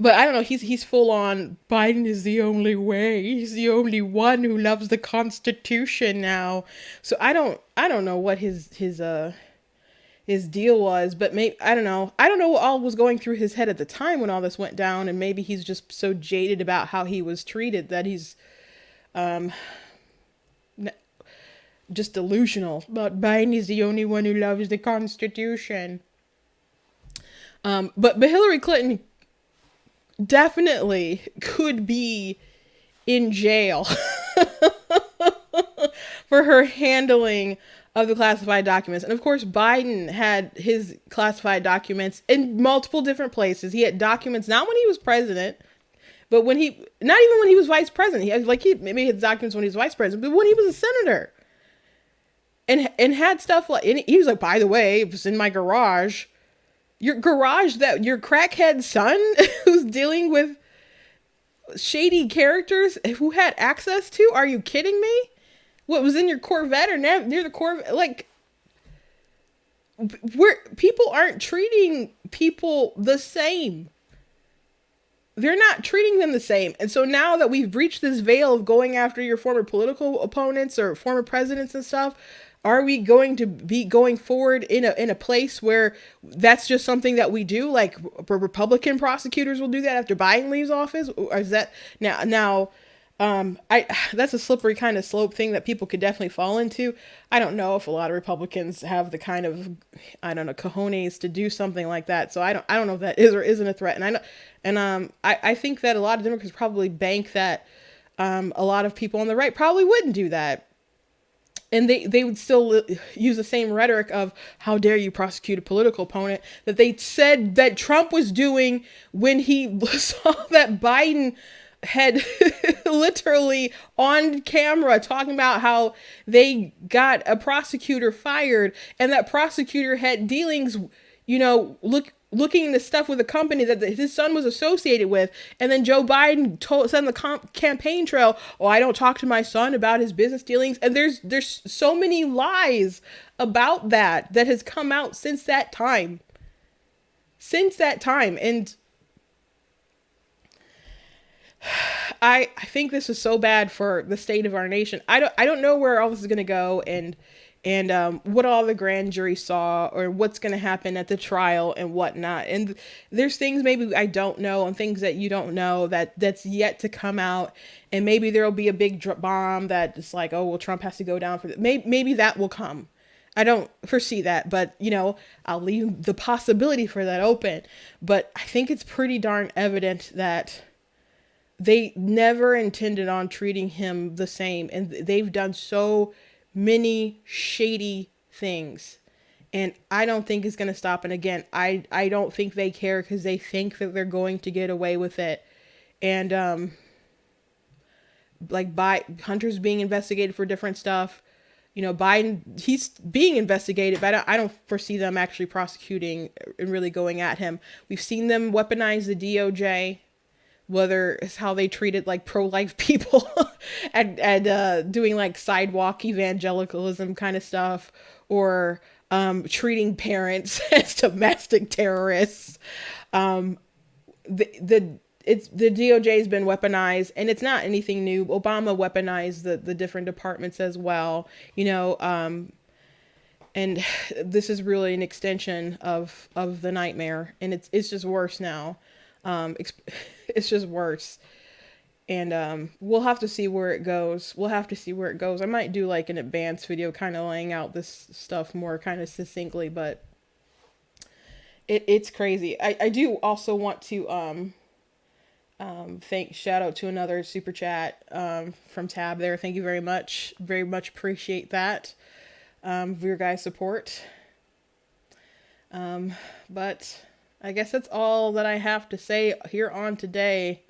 But I don't know, he's full on, Biden is the only way. He's the only one who loves the Constitution now. So I don't know what his deal was, but maybe, I don't know what all was going through his head at the time when all this went down, and maybe he's just so jaded about how he was treated that he's just delusional about Biden is the only one who loves the Constitution. But Hillary Clinton definitely could be in jail for her handling of the classified documents. And of course, Biden had his classified documents in multiple different places. He had documents not when he was president, but not even when he was vice president. He had maybe his documents when he was vice president, but when he was a senator, and had stuff like, and he was like, by the way, it was in my garage. Your garage that your crackhead son who's dealing with shady characters who had access to? Are you kidding me? What was in your Corvette or near the Corvette? Like, people aren't treating people the same. They're not treating them the same. And so now that we've breached this veil of going after your former political opponents or former presidents and stuff, are we going to be going forward in a place where that's just something that we do? Like Republican prosecutors will do that after Biden leaves office? Or is that now? That's a slippery kind of slope thing that people could definitely fall into. I don't know if a lot of Republicans have the kind of, I don't know, cojones to do something like that. So I don't know if that is or isn't a threat. I think that a lot of Democrats probably bank that a lot of people on the right probably wouldn't do that. And they would still use the same rhetoric of, how dare you prosecute a political opponent, that they said that Trump was doing when he saw that Biden had literally on camera talking about how they got a prosecutor fired, and that prosecutor had dealings, looking into stuff with a company that his son was associated with. And then Joe Biden said on the campaign trail, "Oh, I don't talk to my son about his business dealings." And there's so many lies about that has come out since that time. And I think this is so bad for the state of our nation. I don't know where all this is going to go, and what all the grand jury saw, or what's going to happen at the trial and whatnot. And there's things maybe I don't know, and things that you don't know that's yet to come out. And maybe there'll be a big bomb that is like, oh, well, Trump has to go down for that. Maybe that will come. I don't foresee that, but I'll leave the possibility for that open. But I think it's pretty darn evident that they never intended on treating him the same. And they've done so many shady things. And I don't think it's going to stop. And again, I don't think they care, because they think that they're going to get away with it. And Hunter's being investigated for different stuff. Biden, he's being investigated, but I don't foresee them actually prosecuting and really going at him. We've seen them weaponize the DOJ, whether it's how they treated like pro-life people and doing like sidewalk evangelicalism kind of stuff, or treating parents as domestic terrorists. The DOJ has been weaponized, and it's not anything new. Obama weaponized the different departments as well, and this is really an extension of the nightmare, and it's just worse now. It's just worse. And we'll have to see where it goes. I might do like an advanced video kind of laying out this stuff more kind of succinctly, but it's crazy. I do also want to shout out to another super chat from Tab there. Thank you very much. Very much appreciate that for your guys' support. But I guess that's all that I have to say here on today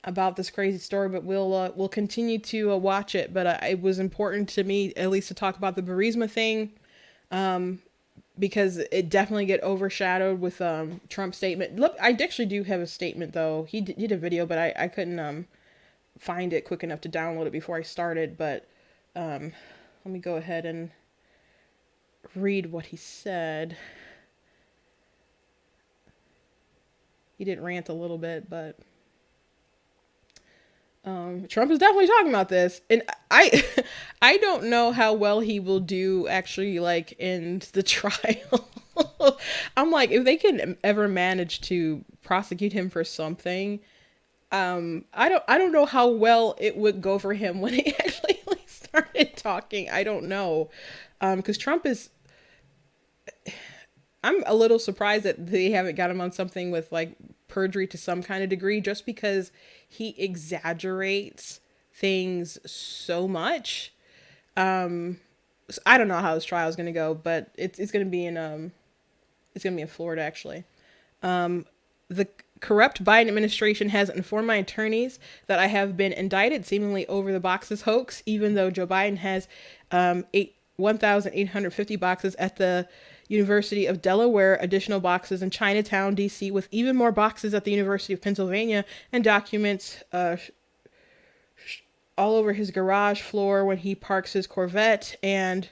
about this crazy story, but we'll continue to watch it. But it was important to me at least to talk about the Burisma thing, because it definitely get overshadowed with Trump's statement. Look, I actually do have a statement though. He did a video, but I couldn't find it quick enough to download it before I started. But let me go ahead and read what he said. He did rant a little bit, but Trump is definitely talking about this. And I don't know how well he will do actually, like, in the trial. I'm like, if they can ever manage to prosecute him for something, I don't know how well it would go for him when he actually started talking. I don't know. Because Trump is... I'm a little surprised that they haven't got him on something with like perjury to some kind of degree, just because he exaggerates things so much. I don't know how this trial is going to go, but it's going to be in Florida actually. The corrupt Biden administration has informed my attorneys that I have been indicted seemingly over the boxes hoax, even though Joe Biden has 1,850 boxes at the University of Delaware, additional boxes in Chinatown, D.C., with even more boxes at the University of Pennsylvania, and documents all over his garage floor when he parks his Corvette, and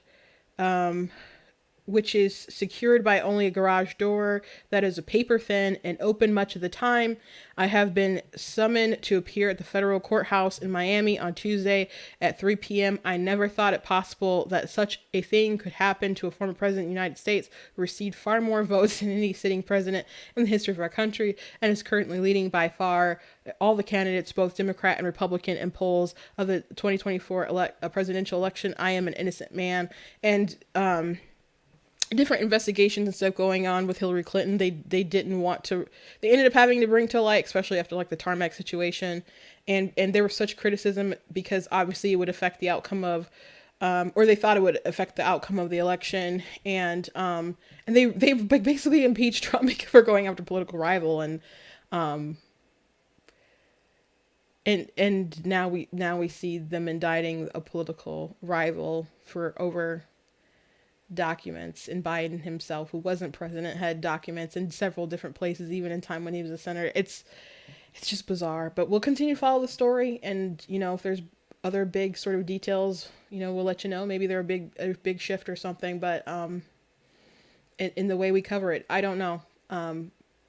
which is secured by only a garage door that is a paper thin and open much of the time. I have been summoned to appear at the federal courthouse in Miami on Tuesday at 3 p.m. I never thought it possible that such a thing could happen to a former president of the United States who received far more votes than any sitting president in the history of our country and is currently leading by far all the candidates, both Democrat and Republican, in polls of the 2024 presidential election. I am an innocent man. And different investigations and stuff going on with Hillary Clinton. They didn't want to, they ended up having to bring to light, especially after like the tarmac situation. And there was such criticism because obviously it would affect the outcome of, or they thought it would affect the outcome of the election. And they basically impeached Trump for going after political rival. And now we see them indicting a political rival for over documents, and Biden himself, who wasn't president, had documents in several different places, even in time when he was a senator. It's just bizarre, but we'll continue to follow the story. And, you know, if there's other big sort of details, you know, we'll let you know. Maybe they're a big shift or something, but, in the way we cover it, I don't know.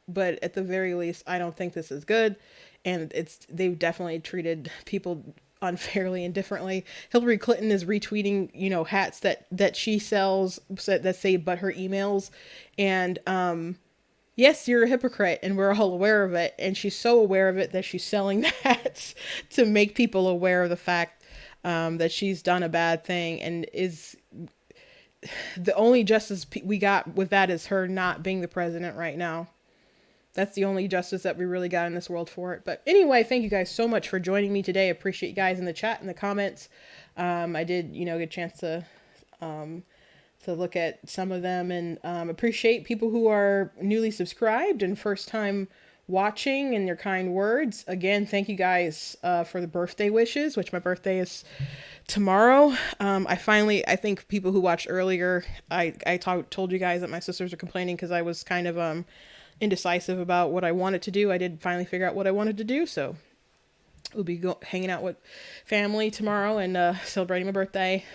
But at the very least, I don't think this is good. And they've definitely treated people unfairly and differently. Hillary Clinton is retweeting, you know, hats that she sells that say "but her emails," and yes, you're a hypocrite, and we're all aware of it. And she's so aware of it that she's selling the hats to make people aware of the fact that she's done a bad thing, and is the only justice we got with that is her not being the president right now. That's the only justice that we really got in this world for it. But anyway, thank you guys so much for joining me today. I appreciate you guys in the chat and the comments. I did, you know, get a chance to look at some of them, and appreciate people who are newly subscribed and first time watching and your kind words. Again, thank you guys for the birthday wishes, which my birthday is tomorrow. I think people who watched earlier, I told you guys that my sisters are complaining because I was kind of indecisive about what I wanted to do. I did finally figure out what I wanted to do, so we'll be hanging out with family tomorrow and celebrating my birthday.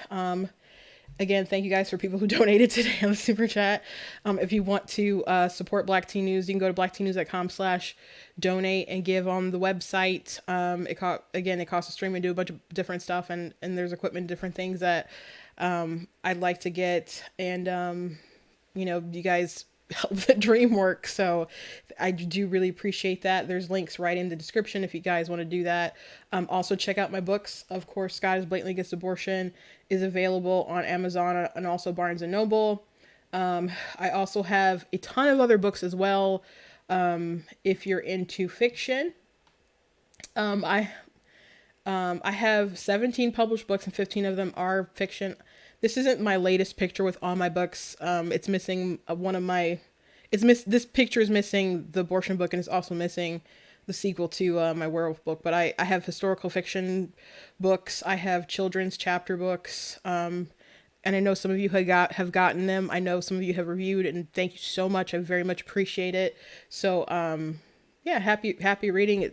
Again, thank you guys for people who donated today on the super chat. If you want to support Black Teen News, you can go to blackteennews.com/donate and give on the website. It costs a stream and do a bunch of different stuff, and there's equipment, different things that I'd like to get, and you know, you guys help the dream work, so I do really appreciate that. There's links right in the description if you guys want to do that. Also check out my books. Of course, God is Blatantly Against Abortion is available on Amazon and also Barnes & Noble. I also have a ton of other books as well. If you're into fiction, I have 17 published books and 15 of them are fiction. This isn't my latest picture with all my books. It's missing this picture is missing the abortion book, and it's also missing the sequel to my werewolf book. But I have historical fiction books. I have children's chapter books. And I know some of you have gotten them. I know some of you have reviewed, and thank you so much. I very much appreciate it. So, yeah, happy reading.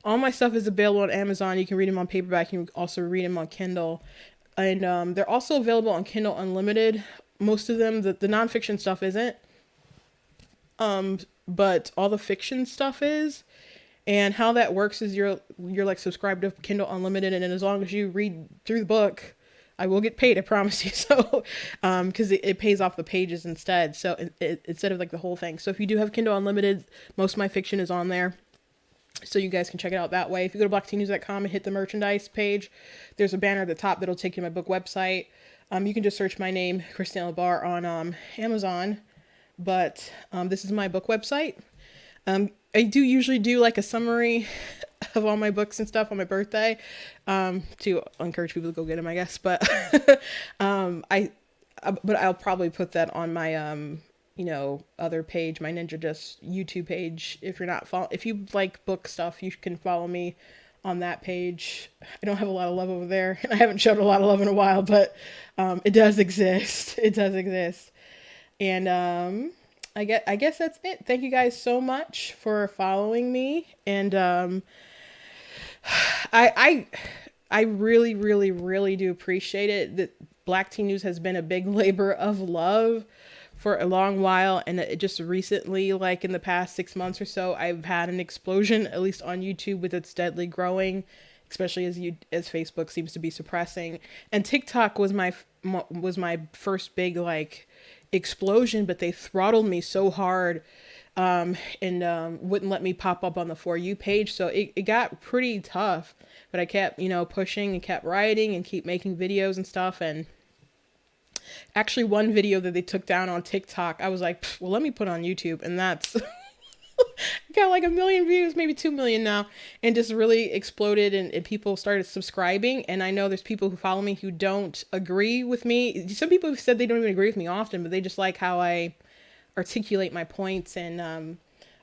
All my stuff is available on Amazon. You can read them on paperback. You can also read them on Kindle. And they're also available on Kindle Unlimited. Most of them, the nonfiction stuff isn't. But all the fiction stuff is. And how that works is you're like subscribed to Kindle Unlimited, and then as long as you read through the book, I will get paid, I promise you. So, because it pays off the pages instead. So instead of like the whole thing. So if you do have Kindle Unlimited, most of my fiction is on there. So you guys can check it out that way. If you go to blackteennews.com and hit the merchandise page, there's a banner at the top that'll take you to my book website. You can just search my name, Christine LaBar, on Amazon. But this is my book website. I do usually do like a summary of all my books and stuff on my birthday, to encourage people to go get them, I guess. But but I'll probably put that on my other page, my Ninja Just YouTube page. If you're not if you like book stuff, you can follow me on that page. I don't have a lot of love over there, and I haven't showed a lot of love in a while, but it does exist. It does exist. And I guess that's it. Thank you guys so much for following me. And I really, really, really do appreciate it. That Black Teen News has been a big labor of love for a long while, and it just recently, like in the past 6 months or so, I've had an explosion, at least on YouTube, with it steadily growing, especially as Facebook seems to be suppressing. And TikTok was my first big like explosion, but they throttled me so hard, and wouldn't let me pop up on the For You page, so it got pretty tough. But I kept pushing and kept writing and keep making videos and stuff. And actually, one video that they took down on TikTok, I was like, well, let me put on YouTube, and that's got like 1 million views, maybe 2 million now, and just really exploded, and people started subscribing. And I know there's people who follow me who don't agree with me. Some people have said they don't even agree with me often, but they just like how I articulate my points and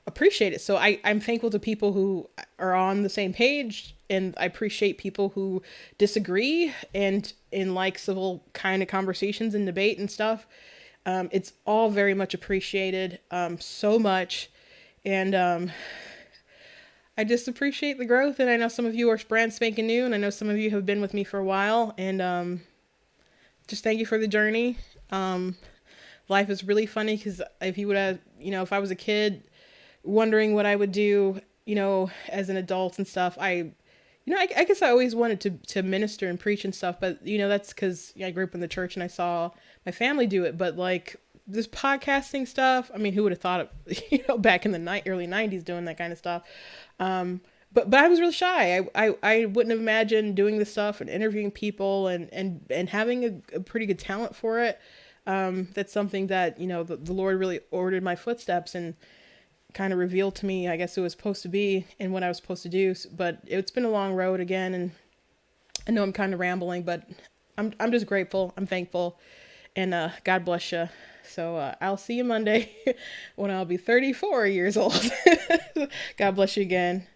appreciate it. So I'm thankful to people who are on the same page, and I appreciate people who disagree and in like civil kind of conversations and debate and stuff. It's all very much appreciated, so much. And I just appreciate the growth. And I know some of you are brand spanking new, and I know some of you have been with me for a while. And just thank you for the journey. Life is really funny, because if you would have, if I was a kid wondering what I would do, as an adult and stuff, I guess I always wanted to minister and preach and stuff, but that's because I grew up in the church and I saw my family do it. But like this podcasting stuff, I mean, who would have thought of, back in the early 90s doing that kind of stuff. But I was really shy. I wouldn't have imagined doing this stuff and interviewing people and having a pretty good talent for it. That's something that, the Lord really ordered my footsteps and kind of revealed to me, I guess, it was supposed to be and what I was supposed to do. But it's been a long road again, and I know I'm kind of rambling, but I'm just grateful. I'm thankful, and God bless you. So I'll see you Monday when I'll be 34 years old. God bless you again.